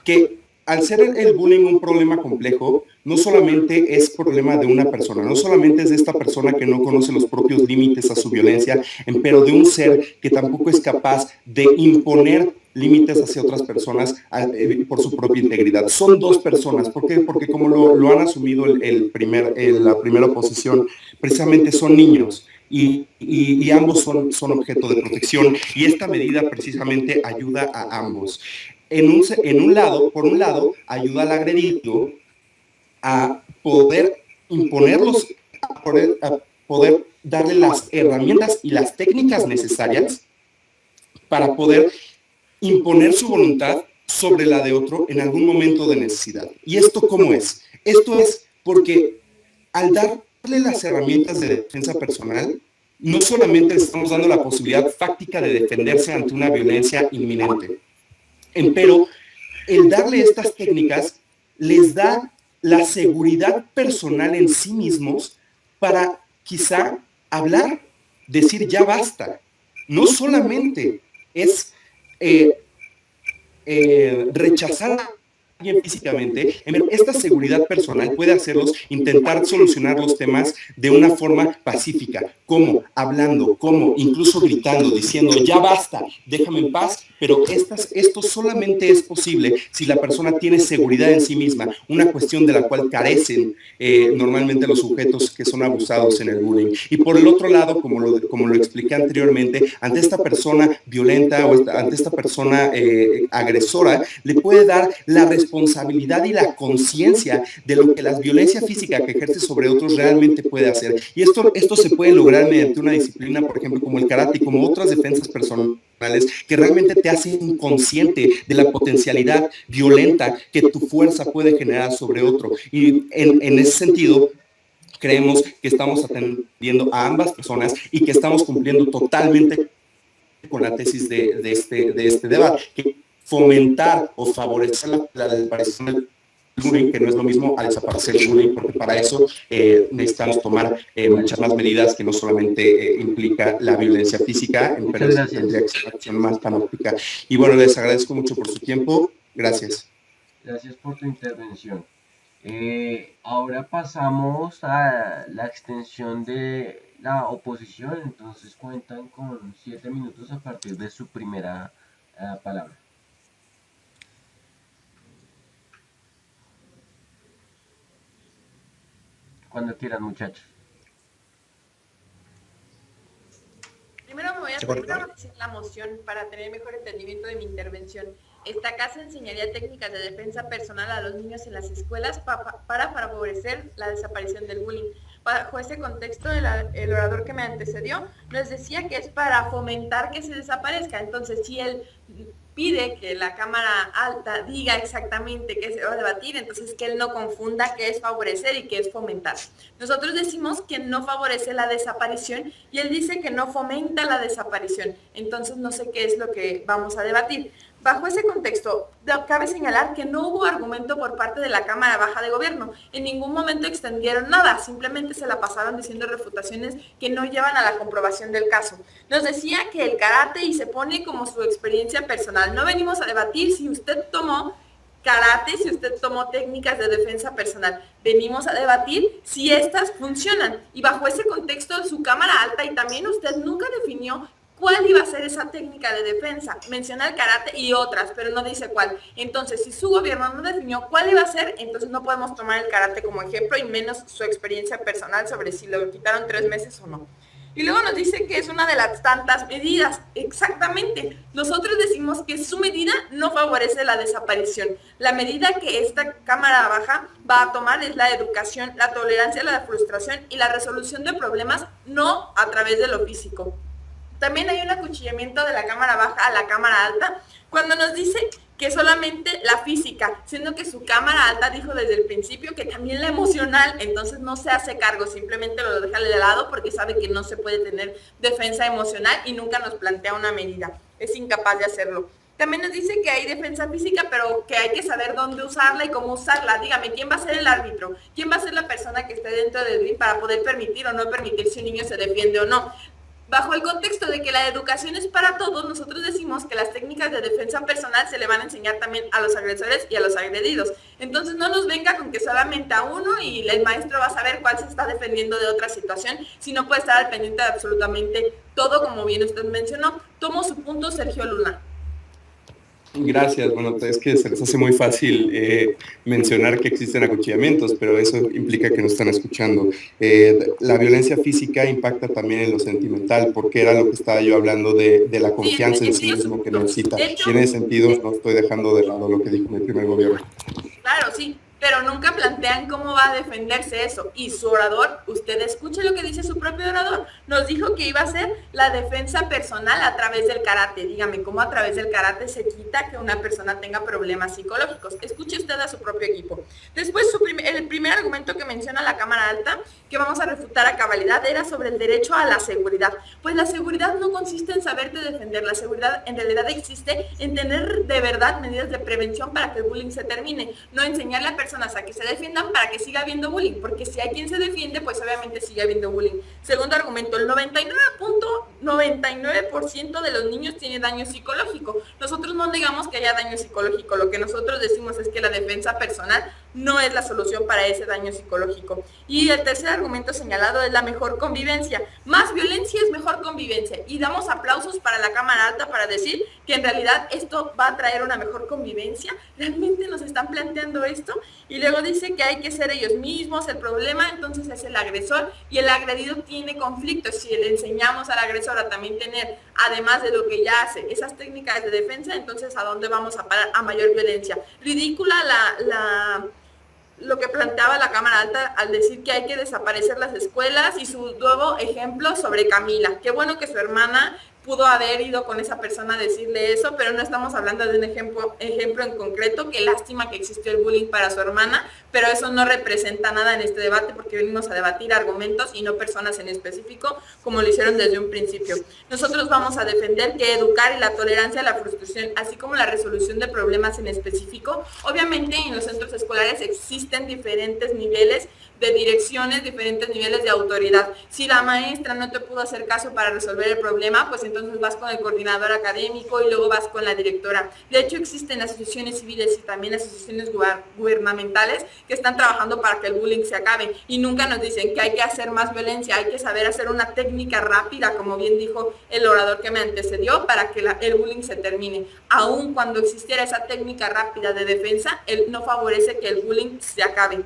que al ser el bullying un problema complejo, no solamente es problema de una persona, no solamente es de esta persona que no conoce los propios límites a su violencia, pero de un ser que tampoco es capaz de imponer límites hacia otras personas por su propia integridad. Son 2 personas. ¿Por qué? Porque como lo han asumido la primera oposición, precisamente son niños. Y ambos son objeto de protección, y esta medida precisamente ayuda a ambos. Por un lado, ayuda al agredido a poder imponerlos, a poder darle las herramientas y las técnicas necesarias para poder imponer su voluntad sobre la de otro en algún momento de necesidad. ¿Y esto cómo es? Esto es porque al darle las herramientas de defensa personal, no solamente le estamos dando la posibilidad fáctica de defenderse ante una violencia inminente, pero el darle estas técnicas les da la seguridad personal en sí mismos para quizá hablar, decir ya basta. No solamente es rechazar a alguien físicamente, esta seguridad personal puede hacerlos intentar solucionar los temas de una forma pacífica. ¿Cómo? Hablando, ¿cómo? Incluso gritando, diciendo ya basta, déjame en paz. Pero esto solamente es posible si la persona tiene seguridad en sí misma, una cuestión de la cual carecen normalmente los sujetos que son abusados en el bullying. Y por el otro lado, como lo expliqué anteriormente, ante esta persona violenta o ante esta persona agresora, le puede dar la responsabilidad y la conciencia de lo que la violencia física que ejerce sobre otros realmente puede hacer. Y esto se puede lograr mediante una disciplina, por ejemplo, como el karate y como otras defensas personales, que realmente te hacen consciente de la potencialidad violenta que tu fuerza puede generar sobre otro. Y en ese sentido, creemos que estamos atendiendo a ambas personas y que estamos cumpliendo totalmente con la tesis de este debate, que fomentar o favorecer la desaparición del bullying, que no es lo mismo a desaparecer el bullying, porque para eso necesitamos tomar muchas más medidas que no solamente implica la violencia física, pero tendría que ser una acción más panóptica. Y bueno, les agradezco mucho por su tiempo. Gracias. Gracias por tu intervención. Ahora pasamos a la extensión de la oposición, entonces cuentan con 7 minutos a partir de su primera palabra. cuando quieran, muchachos. Primero me voy a ¿Se pedir cortó? decir la moción para tener mejor entendimiento de mi intervención. Esta casa enseñaría técnicas de defensa personal a los niños en las escuelas para favorecer la desaparición del bullying. Bajo ese contexto, el orador que me antecedió nos decía que es para fomentar que se desaparezca. Entonces, si él pide que la Cámara Alta diga exactamente qué se va a debatir, entonces que él no confunda qué es favorecer y qué es fomentar. Nosotros decimos que no favorece la desaparición y él dice que no fomenta la desaparición. Entonces no sé qué es lo que vamos a debatir. Bajo ese contexto, cabe señalar que no hubo argumento por parte de la Cámara Baja de Gobierno. En ningún momento extendieron nada, simplemente se la pasaron diciendo refutaciones que no llevan a la comprobación del caso. Nos decía que el karate y se pone como su experiencia personal. No venimos a debatir si usted tomó karate, si usted tomó técnicas de defensa personal. Venimos a debatir si estas funcionan. Y bajo ese contexto, su Cámara Alta y también usted nunca definió cuál iba a ser esa técnica de defensa. Menciona el karate y otras, pero no dice cuál. Entonces, si su gobierno no definió cuál iba a ser, entonces no podemos tomar el karate como ejemplo y menos su experiencia personal sobre si lo quitaron 3 meses o no. Y luego nos dice que es una de las tantas medidas. Exactamente. Nosotros decimos que su medida no favorece la desaparición. La medida que esta Cámara Baja va a tomar es la educación, la tolerancia a la frustración y la resolución de problemas, no a través de lo físico. También hay un acuchillamiento de la Cámara Baja a la Cámara Alta cuando nos dice que solamente la física, siendo que su Cámara Alta dijo desde el principio que también la emocional, entonces no se hace cargo, simplemente lo deja de lado porque sabe que no se puede tener defensa emocional y nunca nos plantea una medida, es incapaz de hacerlo. También nos dice que hay defensa física, pero que hay que saber dónde usarla y cómo usarla. Dígame, ¿quién va a ser el árbitro? ¿Quién va a ser la persona que esté dentro del ring para poder permitir o no permitir si un niño se defiende o no? Bajo el contexto de que la educación es para todos, nosotros decimos que las técnicas de defensa personal se le van a enseñar también a los agresores y a los agredidos. Entonces no nos venga con que solamente a uno y el maestro va a saber cuál se está defendiendo de otra situación, sino puede estar al pendiente de absolutamente todo, como bien usted mencionó. Tomo su punto, Sergio Luna. Gracias. Bueno, es que se les hace muy fácil mencionar que existen acuchillamientos, pero eso implica que no están escuchando. La violencia física impacta también en lo sentimental, porque era lo que estaba yo hablando de la confianza en sí mismo que necesita. Y en ese sentido no estoy dejando de lado lo que dijo mi primer gobierno. Claro, sí, pero nunca plantean cómo va a defenderse eso. Y su orador, usted escuche lo que dice su propio orador, nos dijo que iba a ser la defensa personal a través del karate. Dígame, ¿cómo a través del karate se quita que una persona tenga problemas psicológicos? Escuche usted a su propio equipo. Después, el primer argumento que menciona la Cámara Alta, que vamos a refutar a cabalidad, era sobre el derecho a la seguridad. Pues la seguridad no consiste en saberte defender, la seguridad en realidad existe en tener de verdad medidas de prevención para que el bullying se termine, no enseñarle a personas a que se defiendan para que siga habiendo bullying, porque si hay quien se defiende, pues obviamente sigue habiendo bullying. Segundo argumento, el 99.99% de los niños tiene daño psicológico. Nosotros no negamos que haya daño psicológico, lo que nosotros decimos es que la defensa personal no es la solución para ese daño psicológico. Y el tercer argumento señalado es la mejor convivencia. Más violencia es mejor convivencia. Y damos aplausos para la Cámara Alta para decir que en realidad esto va a traer una mejor convivencia. ¿Realmente nos están planteando esto? Y luego dice que hay que ser ellos mismos, el problema entonces es el agresor y el agredido tiene conflictos. Si le enseñamos al agresor a también tener, además de lo que ya hace, esas técnicas de defensa, entonces ¿a dónde vamos a parar? A mayor violencia. Ridícula lo que planteaba la Cámara Alta al decir que hay que desaparecer las escuelas y su nuevo ejemplo sobre Camila. Qué bueno que su hermana pudo haber ido con esa persona a decirle eso, pero no estamos hablando de un ejemplo en concreto. Qué lástima que existió el bullying para su hermana, pero eso no representa nada en este debate porque venimos a debatir argumentos y no personas en específico, como lo hicieron desde un principio. Nosotros vamos a defender que educar y la tolerancia a la frustración, así como la resolución de problemas en específico, obviamente en los centros escolares existen diferentes niveles de direcciones, diferentes niveles de autoridad. Si la maestra no te pudo hacer caso para resolver el problema, pues entonces vas con el coordinador académico y luego vas con la directora. De hecho, existen asociaciones civiles y también asociaciones gubernamentales que están trabajando para que el bullying se acabe y nunca nos dicen que hay que hacer más violencia, hay que saber hacer una técnica rápida, como bien dijo el orador que me antecedió, para que el bullying se termine. Aun cuando existiera esa técnica rápida de defensa, él no favorece que el bullying se acabe.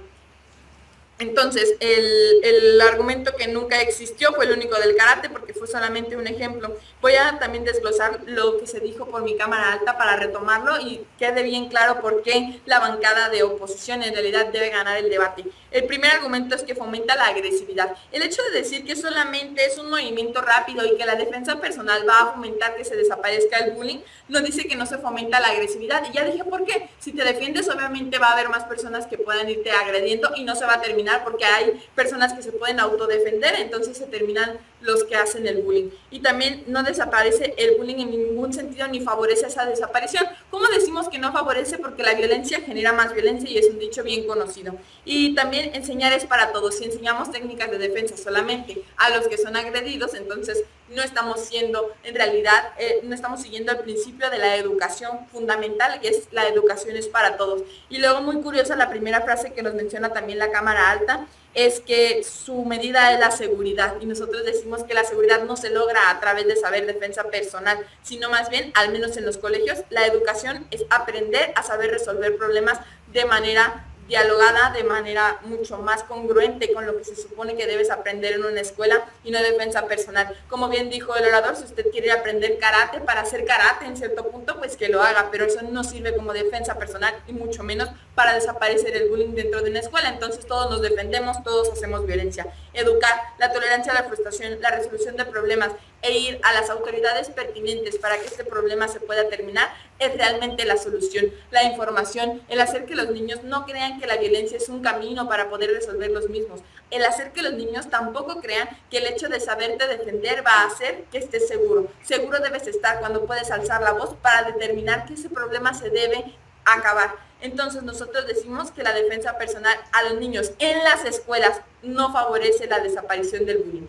Entonces, el argumento que nunca existió fue el único del karate, porque fue solamente un ejemplo. Voy a también desglosar lo que se dijo por mi cámara alta para retomarlo y quede bien claro por qué la bancada de oposición en realidad debe ganar el debate. El primer argumento es que fomenta la agresividad. El hecho de decir que solamente es un movimiento rápido y que la defensa personal va a fomentar que se desaparezca el bullying, no dice que no se fomenta la agresividad. Y ya dije por qué. Si te defiendes, obviamente va a haber más personas que puedan irte agrediendo y no se va a terminar porque hay personas que se pueden autodefender, entonces se terminan los que hacen el bullying. Y también no desaparece el bullying en ningún sentido ni favorece esa desaparición. ¿Cómo decimos que no favorece? Porque la violencia genera más violencia y es un dicho bien conocido. Y también enseñar es para todos. Si enseñamos técnicas de defensa solamente a los que son agredidos, entonces no estamos siendo, en realidad, no estamos siguiendo el principio de la educación fundamental, que es la educación es para todos. Y luego, muy curiosa, la primera frase que nos menciona también la Cámara Alta, es que su medida es la seguridad, y nosotros decimos que la seguridad no se logra a través de saber defensa personal, sino más bien, al menos en los colegios, la educación es aprender a saber resolver problemas de manera dialogada, de manera mucho más congruente con lo que se supone que debes aprender en una escuela y no defensa personal. Como bien dijo el orador, si usted quiere aprender karate para hacer karate en cierto punto, pues que lo haga, pero eso no sirve como defensa personal y mucho menos para desaparecer el bullying dentro de una escuela. Entonces todos nos defendemos, todos hacemos violencia. Educar, la tolerancia a la frustración, la resolución de problemas e ir a las autoridades pertinentes para que este problema se pueda terminar es realmente la solución. La información, el hacer que los niños no crean que la violencia es un camino para poder resolver los mismos, el hacer que los niños tampoco crean que el hecho de saberte defender va a hacer que estés seguro. Seguro debes estar cuando puedes alzar la voz para determinar que ese problema se debe acabar. Entonces nosotros decimos que la defensa personal a los niños en las escuelas no favorece la desaparición del bullying.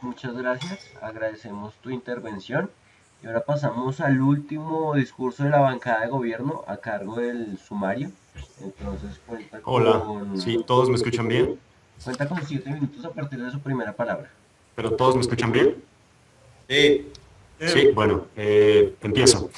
Muchas gracias, agradecemos tu intervención. Y ahora pasamos al último discurso de la bancada de gobierno a cargo del sumario. Entonces cuenta con... Hola, sí, ¿todos me escuchan bien? Cuenta con 7 minutos a partir de su primera palabra. ¿Pero todos me escuchan bien? Sí. Sí, bueno, empiezo.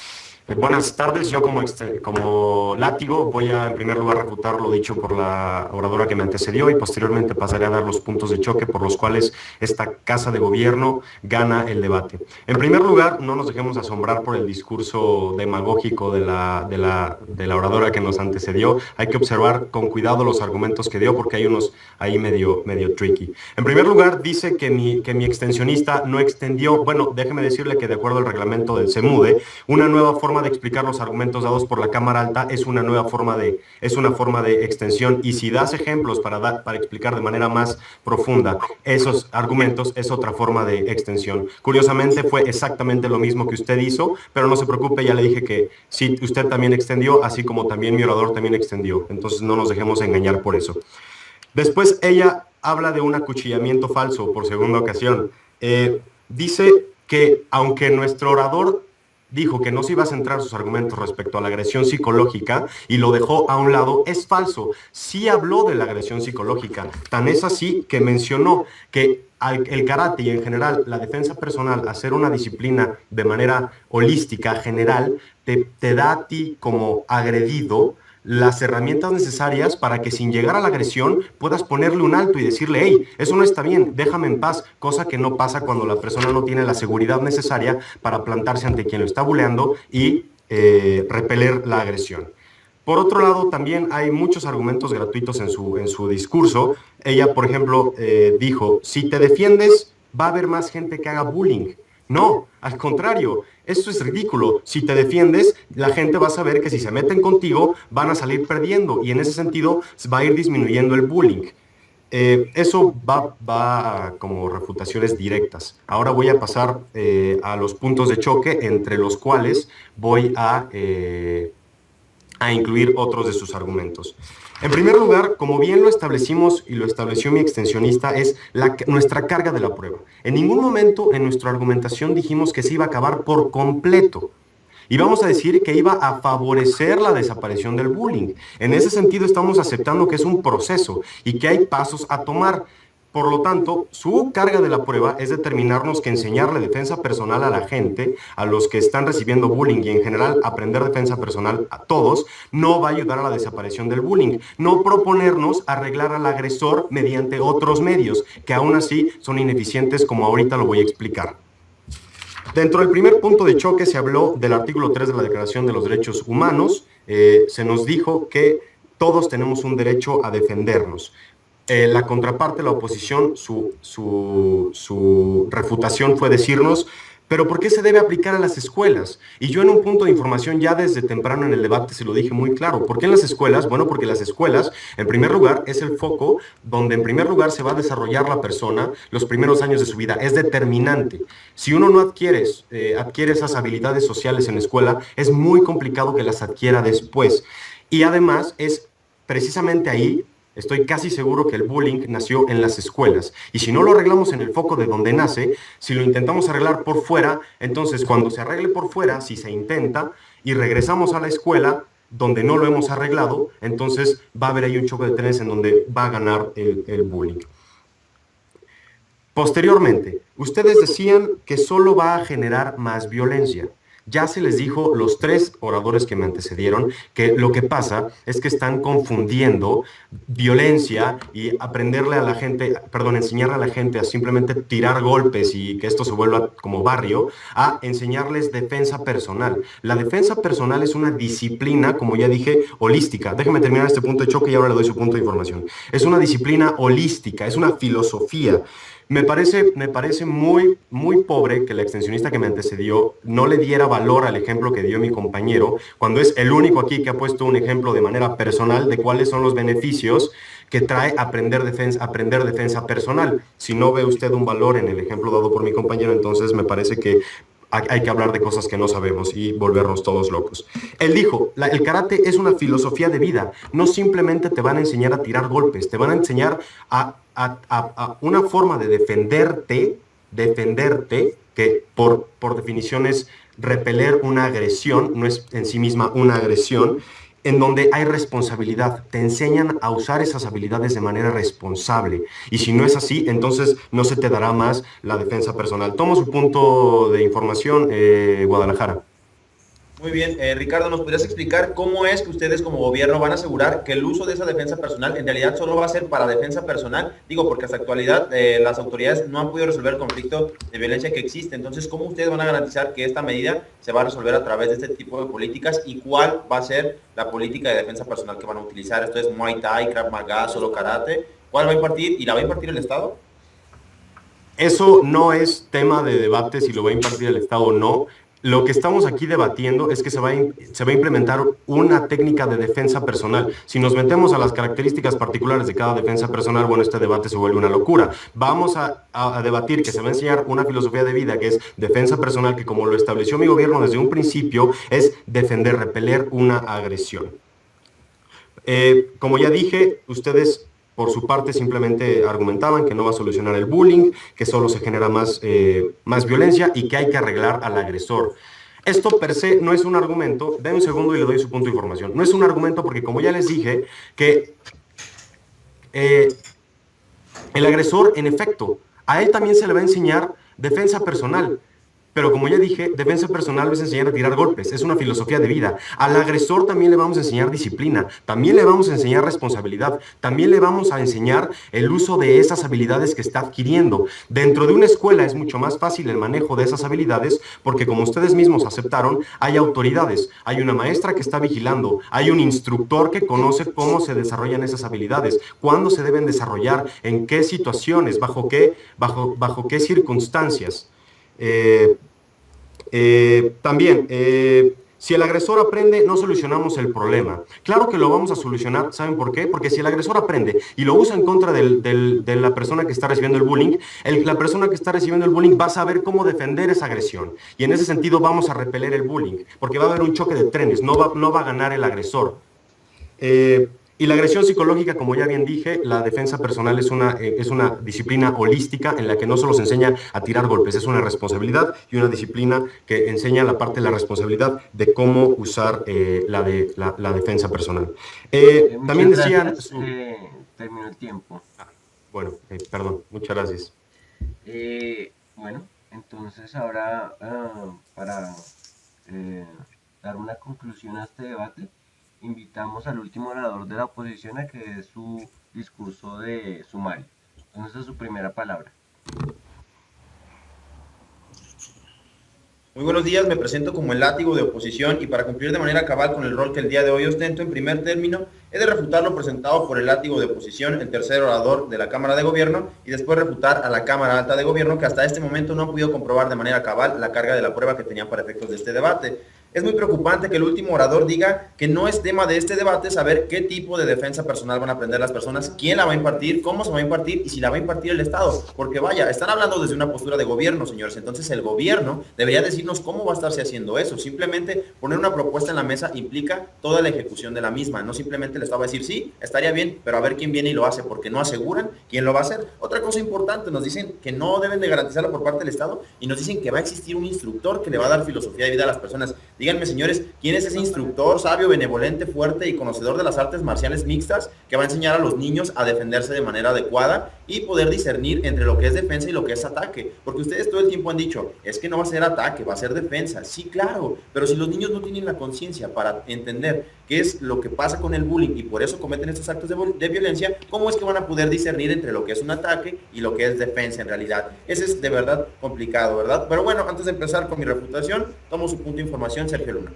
Buenas tardes, yo como látigo voy a en primer lugar refutar lo dicho por la oradora que me antecedió y posteriormente pasaré a dar los puntos de choque por los cuales esta Casa de Gobierno gana el debate. En primer lugar, no nos dejemos asombrar por el discurso demagógico de la oradora que nos antecedió. Hay que observar con cuidado los argumentos que dio porque hay unos ahí medio tricky. En primer lugar, dice que mi extensionista no extendió, bueno, déjeme decirle que de acuerdo al reglamento del CEMUDE, una nueva forma de explicar los argumentos dados por la Cámara Alta es una forma de extensión, y si das ejemplos para explicar de manera más profunda esos argumentos, es otra forma de extensión. Curiosamente fue exactamente lo mismo que usted hizo, pero no se preocupe, ya le dije que sí, usted también extendió, así como también mi orador también extendió, entonces no nos dejemos engañar por eso. Después ella habla de un acuchillamiento falso por segunda ocasión. Dice que aunque nuestro orador dijo que no se iba a centrar sus argumentos respecto a la agresión psicológica y lo dejó a un lado, es falso. Sí habló de la agresión psicológica. Tan es así que mencionó que el karate y en general la defensa personal, hacer una disciplina de manera holística, general, te da a ti como agredido las herramientas necesarias para que sin llegar a la agresión puedas ponerle un alto y decirle, hey, eso no está bien, déjame en paz, cosa que no pasa cuando la persona no tiene la seguridad necesaria para plantarse ante quien lo está buleando y repeler la agresión. Por otro lado, también hay muchos argumentos gratuitos en su discurso. Ella, por ejemplo, dijo, si te defiendes, va a haber más gente que haga bullying. No, al contrario, eso es ridículo. Si te defiendes, la gente va a saber que si se meten contigo, van a salir perdiendo y en ese sentido va a ir disminuyendo el bullying. Eso va como refutaciones directas. Ahora voy a pasar a los puntos de choque, entre los cuales voy a incluir otros de sus argumentos. En primer lugar, como bien lo establecimos y lo estableció mi extensionista, es nuestra carga de la prueba. En ningún momento en nuestra argumentación dijimos que se iba a acabar por completo. Y vamos a decir que iba a favorecer la desaparición del bullying. En ese sentido estamos aceptando que es un proceso y que hay pasos a tomar. Por lo tanto, su carga de la prueba es determinarnos que enseñarle defensa personal a la gente, a los que están recibiendo bullying y en general aprender defensa personal a todos, no va a ayudar a la desaparición del bullying. No proponernos arreglar al agresor mediante otros medios, que aún así son ineficientes, como ahorita lo voy a explicar. Dentro del primer punto de choque se habló del artículo 3 de la Declaración de los Derechos Humanos. Se nos dijo que todos tenemos un derecho a defendernos. La contraparte, la oposición, su refutación fue decirnos, pero ¿por qué se debe aplicar a las escuelas? Y yo en un punto de información ya desde temprano en el debate se lo dije muy claro. ¿Por qué en las escuelas? Bueno, porque las escuelas, en primer lugar, es el foco donde en primer lugar se va a desarrollar la persona los primeros años de su vida. Es determinante. Si uno no adquiere esas habilidades sociales en la escuela, es muy complicado que las adquiera después. Y además es precisamente ahí. Estoy casi seguro que el bullying nació en las escuelas. Y si no lo arreglamos en el foco de donde nace, si lo intentamos arreglar por fuera, entonces cuando se arregle por fuera, si se intenta, y regresamos a la escuela donde no lo hemos arreglado, entonces va a haber ahí un choque de trenes en donde va a ganar el bullying. Posteriormente, ustedes decían que solo va a generar más violencia. Ya se les dijo los tres oradores que me antecedieron que lo que pasa es que están confundiendo violencia y aprenderle a la gente, enseñarle a la gente a simplemente tirar golpes y que esto se vuelva como barrio, a enseñarles defensa personal. La defensa personal es una disciplina, como ya dije, holística. Déjeme terminar este punto de choque y ahora le doy su punto de información. Es una disciplina holística, es una filosofía. Me parece muy, muy pobre que la extensionista que me antecedió no le diera valor al ejemplo que dio mi compañero, cuando es el único aquí que ha puesto un ejemplo de manera personal de cuáles son los beneficios que trae aprender defensa personal. Si no ve usted un valor en el ejemplo dado por mi compañero, entonces me parece que hay que hablar de cosas que no sabemos y volvernos todos locos. Él dijo, el karate es una filosofía de vida. No simplemente te van a enseñar a tirar golpes, te van a enseñar a una forma de defenderte, que por definición es repeler una agresión, no es en sí misma una agresión, en donde hay responsabilidad. Te enseñan a usar esas habilidades de manera responsable. Y si no es así, entonces no se te dará más la defensa personal. Tomo su punto de información, Guadalajara. Muy bien, Ricardo, ¿nos podrías explicar cómo es que ustedes como gobierno van a asegurar que el uso de esa defensa personal en realidad solo va a ser para defensa personal? Digo, porque hasta la actualidad las autoridades no han podido resolver el conflicto de violencia que existe. Entonces, ¿cómo ustedes van a garantizar que esta medida se va a resolver a través de este tipo de políticas? ¿Y cuál va a ser la política de defensa personal que van a utilizar? ¿Esto es Muay Thai, Krav Maga, solo karate? ¿Cuál va a impartir? ¿Y la va a impartir el Estado? Eso no es tema de debate si lo va a impartir el Estado o no. Lo que estamos aquí debatiendo es que se va a implementar una técnica de defensa personal. Si nos metemos a las características particulares de cada defensa personal, bueno, este debate se vuelve una locura. Vamos a debatir que se va a enseñar una filosofía de vida que es defensa personal, que como lo estableció mi gobierno desde un principio, es defender, repeler una agresión. Como ya dije, ustedes por su parte simplemente argumentaban que no va a solucionar el bullying, que solo se genera más violencia y que hay que arreglar al agresor. Esto per se no es un argumento. Denme un segundo y le doy su punto de información. No es un argumento porque, como ya les dije, que el agresor, en efecto, a él también se le va a enseñar defensa personal. Pero como ya dije, defensa personal es enseñar a tirar golpes, es una filosofía de vida. Al agresor también le vamos a enseñar disciplina, también le vamos a enseñar responsabilidad, también le vamos a enseñar el uso de esas habilidades que está adquiriendo. Dentro de una escuela es mucho más fácil el manejo de esas habilidades porque, como ustedes mismos aceptaron, hay autoridades, hay una maestra que está vigilando, hay un instructor que conoce cómo se desarrollan esas habilidades, cuándo se deben desarrollar, en qué situaciones, bajo qué circunstancias. También, si el agresor aprende, no solucionamos el problema. Claro que lo vamos a solucionar, ¿saben por qué? Porque si el agresor aprende y lo usa en contra de la persona que está recibiendo el bullying, la persona que está recibiendo el bullying va a saber cómo defender esa agresión. Y en ese sentido vamos a repeler el bullying, porque va a haber un choque de trenes, no va a ganar el agresor. Y la agresión psicológica, como ya bien dije, la defensa personal es una disciplina holística en la que no solo se enseña a tirar golpes, es una responsabilidad y una disciplina que enseña la parte de la responsabilidad de cómo usar la defensa personal. También decían... Terminó el tiempo. Bueno, perdón, muchas gracias. Bueno, entonces ahora para dar una conclusión a este debate, invitamos al último orador de la oposición a que dé su discurso de sumario. Entonces, su primera palabra. Muy buenos días, me presento como el látigo de oposición y para cumplir de manera cabal con el rol que el día de hoy ostento, en primer término, he de refutar lo presentado por el látigo de oposición, el tercer orador de la Cámara de Gobierno, y después refutar a la Cámara Alta de Gobierno, que hasta este momento no han podido comprobar de manera cabal la carga de la prueba que tenían para efectos de este debate. Es muy preocupante que el último orador diga que no es tema de este debate saber qué tipo de defensa personal van a aprender las personas, quién la va a impartir, cómo se va a impartir y si la va a impartir el Estado. Porque vaya, están hablando desde una postura de gobierno, señores. Entonces el gobierno debería decirnos cómo va a estarse haciendo eso. Simplemente poner una propuesta en la mesa implica toda la ejecución de la misma. No simplemente el Estado va a decir, sí, estaría bien, pero a ver quién viene y lo hace, porque no aseguran quién lo va a hacer. Otra cosa importante, nos dicen que no deben de garantizarlo por parte del Estado y nos dicen que va a existir un instructor que le va a dar filosofía de vida a las personas. Díganme, señores, ¿quién es ese instructor sabio, benevolente, fuerte y conocedor de las artes marciales mixtas que va a enseñar a los niños a defenderse de manera adecuada y poder discernir entre lo que es defensa y lo que es ataque? Porque ustedes todo el tiempo han dicho, es que no va a ser ataque, va a ser defensa. Sí, claro, pero si los niños no tienen la conciencia para entender qué es lo que pasa con el bullying y por eso cometen estos actos de violencia, ¿cómo es que van a poder discernir entre lo que es un ataque y lo que es defensa en realidad? Ese es de verdad complicado, ¿verdad? Pero bueno, antes de empezar con mi refutación, tomo su punto de información, Sergio Luna.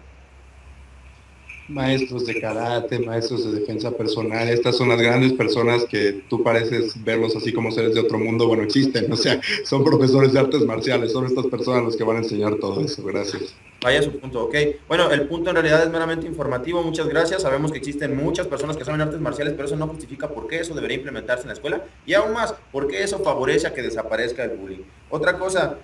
Maestros de karate, maestros de defensa personal, estas son las grandes personas que tú pareces verlos así como seres de otro mundo. Bueno, existen, o sea, son profesores de artes marciales, son estas personas los que van a enseñar todo eso. Gracias. Vaya su punto, ok. Bueno, el punto en realidad es meramente informativo, muchas gracias. Sabemos que existen muchas personas que saben artes marciales, pero eso no justifica por qué eso debería implementarse en la escuela y aún más, por qué eso favorece a que desaparezca el bullying. Otra cosa,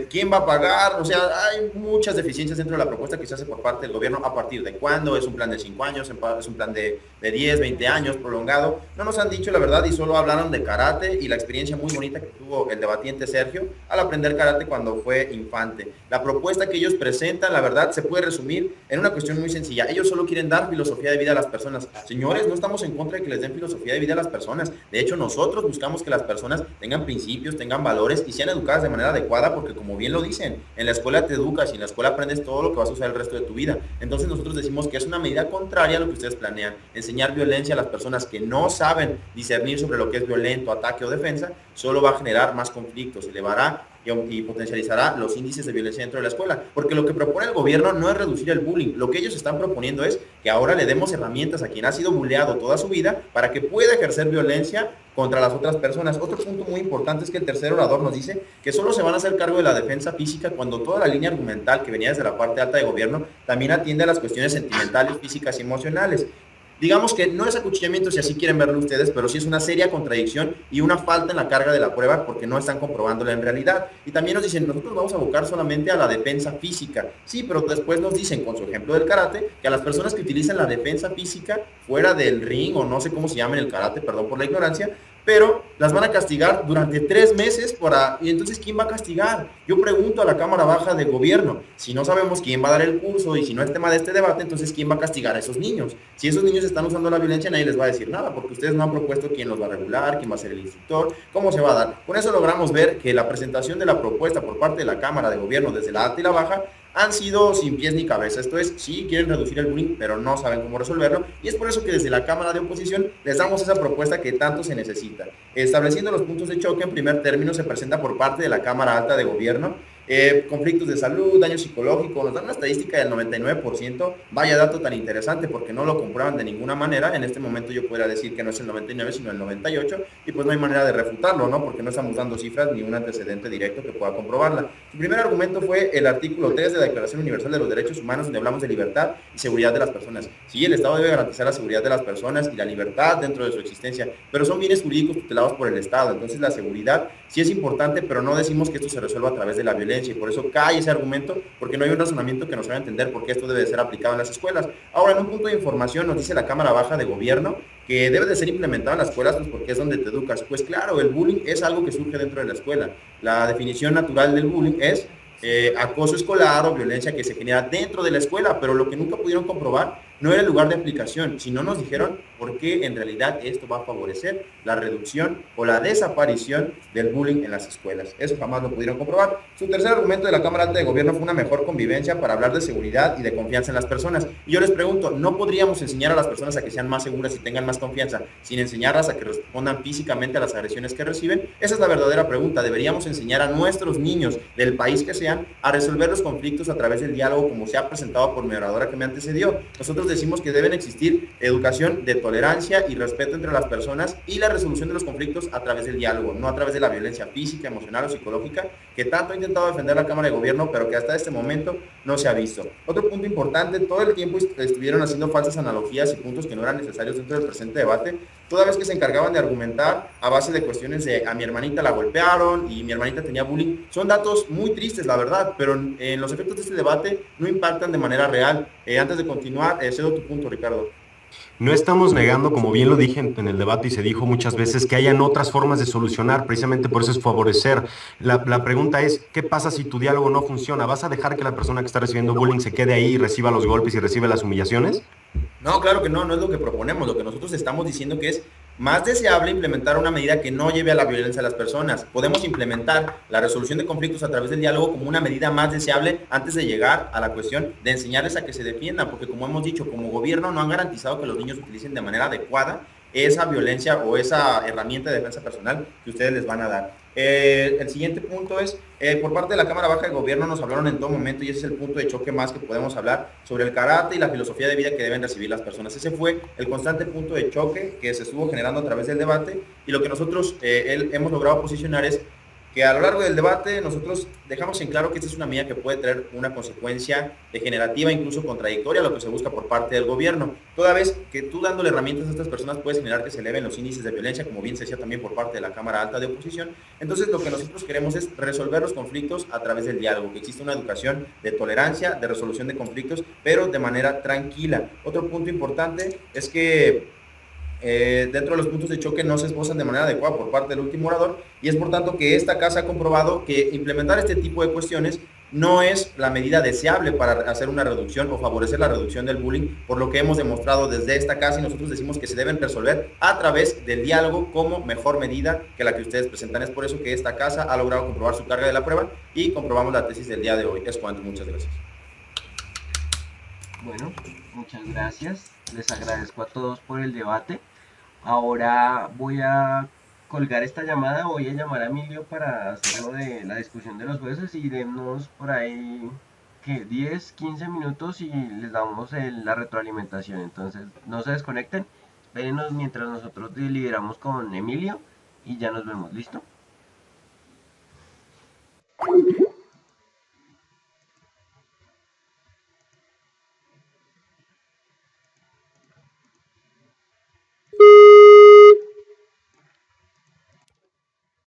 ¿quién va a pagar? O sea, hay muchas deficiencias dentro de la propuesta que se hace por parte del gobierno. ¿A partir de cuándo? ¿Es un plan de 5 años? ¿Es un plan de 10, 20 años prolongado? No nos han dicho la verdad y solo hablaron de karate y la experiencia muy bonita que tuvo el debatiente Sergio al aprender karate cuando fue infante. La propuesta que ellos presentan, la verdad, se puede resumir en una cuestión muy sencilla. Ellos solo quieren dar filosofía de vida a las personas. Señores, no estamos en contra de que les den filosofía de vida a las personas. De hecho, nosotros buscamos que las personas tengan principios, tengan valores y sean educadas de manera adecuada, porque como bien lo dicen, en la escuela te educas y en la escuela aprendes todo lo que vas a usar el resto de tu vida. Entonces nosotros decimos que es una medida contraria a lo que ustedes planean. Enseñar violencia a las personas que no saben discernir sobre lo que es violento, ataque o defensa, solo va a generar más conflictos, elevará y potencializará los índices de violencia dentro de la escuela, porque lo que propone el gobierno no es reducir el bullying. Lo que ellos están proponiendo es que ahora le demos herramientas a quien ha sido bulleado toda su vida para que pueda ejercer violencia contra las otras personas. Otro punto muy importante es que el tercer orador nos dice que solo se van a hacer cargo de la defensa física cuando toda la línea argumental que venía desde la parte alta de gobierno también atiende a las cuestiones sentimentales, físicas y emocionales. Digamos que no es acuchillamiento si así quieren verlo ustedes, pero sí es una seria contradicción y una falta en la carga de la prueba porque no están comprobándola en realidad. Y también nos dicen, nosotros vamos a abocar solamente a la defensa física. Sí, pero después nos dicen, con su ejemplo del karate, que a las personas que utilizan la defensa física fuera del ring, o no sé cómo se llama en el karate, perdón por la ignorancia, pero las van a castigar durante 3 meses y entonces ¿quién va a castigar? Yo pregunto a la Cámara Baja de Gobierno, si no sabemos quién va a dar el curso y si no es tema de este debate, entonces ¿quién va a castigar a esos niños? Si esos niños están usando la violencia, nadie les va a decir nada, porque ustedes no han propuesto quién los va a regular, quién va a ser el instructor, cómo se va a dar. Con eso logramos ver que la presentación de la propuesta por parte de la Cámara de Gobierno desde la alta y la baja han sido sin pies ni cabeza. Esto es, sí quieren reducir el bullying, pero no saben cómo resolverlo, y es por eso que desde la Cámara de Oposición les damos esa propuesta que tanto se necesita. Estableciendo los puntos de choque, en primer término se presenta por parte de la Cámara Alta de Gobierno conflictos de salud, daño psicológico, nos dan una estadística del 99%, vaya dato tan interesante porque no lo comprueban de ninguna manera. En este momento yo podría decir que no es el 99 sino el 98 y pues no hay manera de refutarlo, ¿no? Porque no estamos dando cifras ni un antecedente directo que pueda comprobarla. Su primer argumento fue el artículo 3 de la Declaración Universal de los Derechos Humanos, donde hablamos de libertad y seguridad de las personas. Sí, el Estado debe garantizar la seguridad de las personas y la libertad dentro de su existencia, pero son bienes jurídicos tutelados por el Estado, entonces la seguridad sí es importante, pero no decimos que esto se resuelva a través de la violencia, y por eso cae ese argumento, porque no hay un razonamiento que nos haga entender por qué esto debe de ser aplicado en las escuelas. Ahora, en un punto de información nos dice la Cámara Baja de Gobierno que debe de ser implementado en las escuelas, pues porque es donde te educas. Pues claro, el bullying es algo que surge dentro de la escuela. La definición natural del bullying es acoso escolar o violencia que se genera dentro de la escuela, pero lo que nunca pudieron comprobar no era el lugar de aplicación, sino nos dijeron por qué en realidad esto va a favorecer la reducción o la desaparición del bullying en las escuelas. Eso jamás lo pudieron comprobar. Su tercer argumento de la Cámara Alta de Gobierno fue una mejor convivencia para hablar de seguridad y de confianza en las personas. Y yo les pregunto, ¿no podríamos enseñar a las personas a que sean más seguras y tengan más confianza sin enseñarlas a que respondan físicamente a las agresiones que reciben? Esa es la verdadera pregunta. Deberíamos enseñar a nuestros niños del país que sean a resolver los conflictos a través del diálogo, como se ha presentado por mi oradora que me antecedió. Nosotros decimos que deben existir educación de tolerancia y respeto entre las personas y la resolución de los conflictos a través del diálogo, no a través de la violencia física, emocional o psicológica, que tanto ha intentado defender la Cámara de Gobierno, pero que hasta este momento no se ha visto. Otro punto importante, todo el tiempo estuvieron haciendo falsas analogías y puntos que no eran necesarios dentro del presente debate, toda vez que se encargaban de argumentar a base de cuestiones de a mi hermanita la golpearon y mi hermanita tenía bullying. Son datos muy tristes, la verdad, pero en los efectos de este debate no impactan de manera real. Antes de continuar, cedo tu punto, Ricardo. No estamos negando, como bien lo dije en el debate y se dijo muchas veces, que hayan otras formas de solucionar, precisamente por eso es favorecer. La pregunta es, ¿qué pasa si tu diálogo no funciona? ¿Vas a dejar que la persona que está recibiendo bullying se quede ahí y reciba los golpes y reciba las humillaciones? No, claro que no, no es lo que proponemos. Lo que nosotros estamos diciendo que es más deseable implementar una medida que no lleve a la violencia a las personas. Podemos implementar la resolución de conflictos a través del diálogo como una medida más deseable antes de llegar a la cuestión de enseñarles a que se defiendan, porque como hemos dicho, como gobierno no han garantizado que los niños utilicen de manera adecuada esa violencia o esa herramienta de defensa personal que ustedes les van a dar. El siguiente punto es, por parte de la Cámara Baja de Gobierno nos hablaron en todo momento, y ese es el punto de choque más que podemos hablar, sobre el carácter y la filosofía de vida que deben recibir las personas. Ese fue el constante punto de choque que se estuvo generando a través del debate, y lo que nosotros hemos logrado posicionar es que a lo largo del debate nosotros dejamos en claro que esta es una medida que puede traer una consecuencia degenerativa, incluso contradictoria a lo que se busca por parte del gobierno, toda vez que tú dándole herramientas a estas personas puedes generar que se eleven los índices de violencia, como bien se decía también por parte de la Cámara Alta de Oposición. Entonces lo que nosotros queremos es resolver los conflictos a través del diálogo, que exista una educación de tolerancia, de resolución de conflictos, pero de manera tranquila. Otro punto importante es que dentro de los puntos de choque no se esbozan de manera adecuada por parte del último orador, y es por tanto que esta casa ha comprobado que implementar este tipo de cuestiones no es la medida deseable para hacer una reducción o favorecer la reducción del bullying, por lo que hemos demostrado desde esta casa, y nosotros decimos que se deben resolver a través del diálogo como mejor medida que la que ustedes presentan. Es por eso que esta casa ha logrado comprobar su carga de la prueba y comprobamos la tesis del día de hoy. Es cuanto, muchas gracias. Bueno, muchas gracias. Les agradezco a todos por el debate. Ahora voy a colgar esta llamada, voy a llamar a Emilio para hacerlo de la discusión de los jueces y demos por ahí que 10, 15 minutos y les damos la retroalimentación. Entonces no se desconecten, espérenos mientras nosotros deliberamos con Emilio y ya nos vemos. ¿Listo?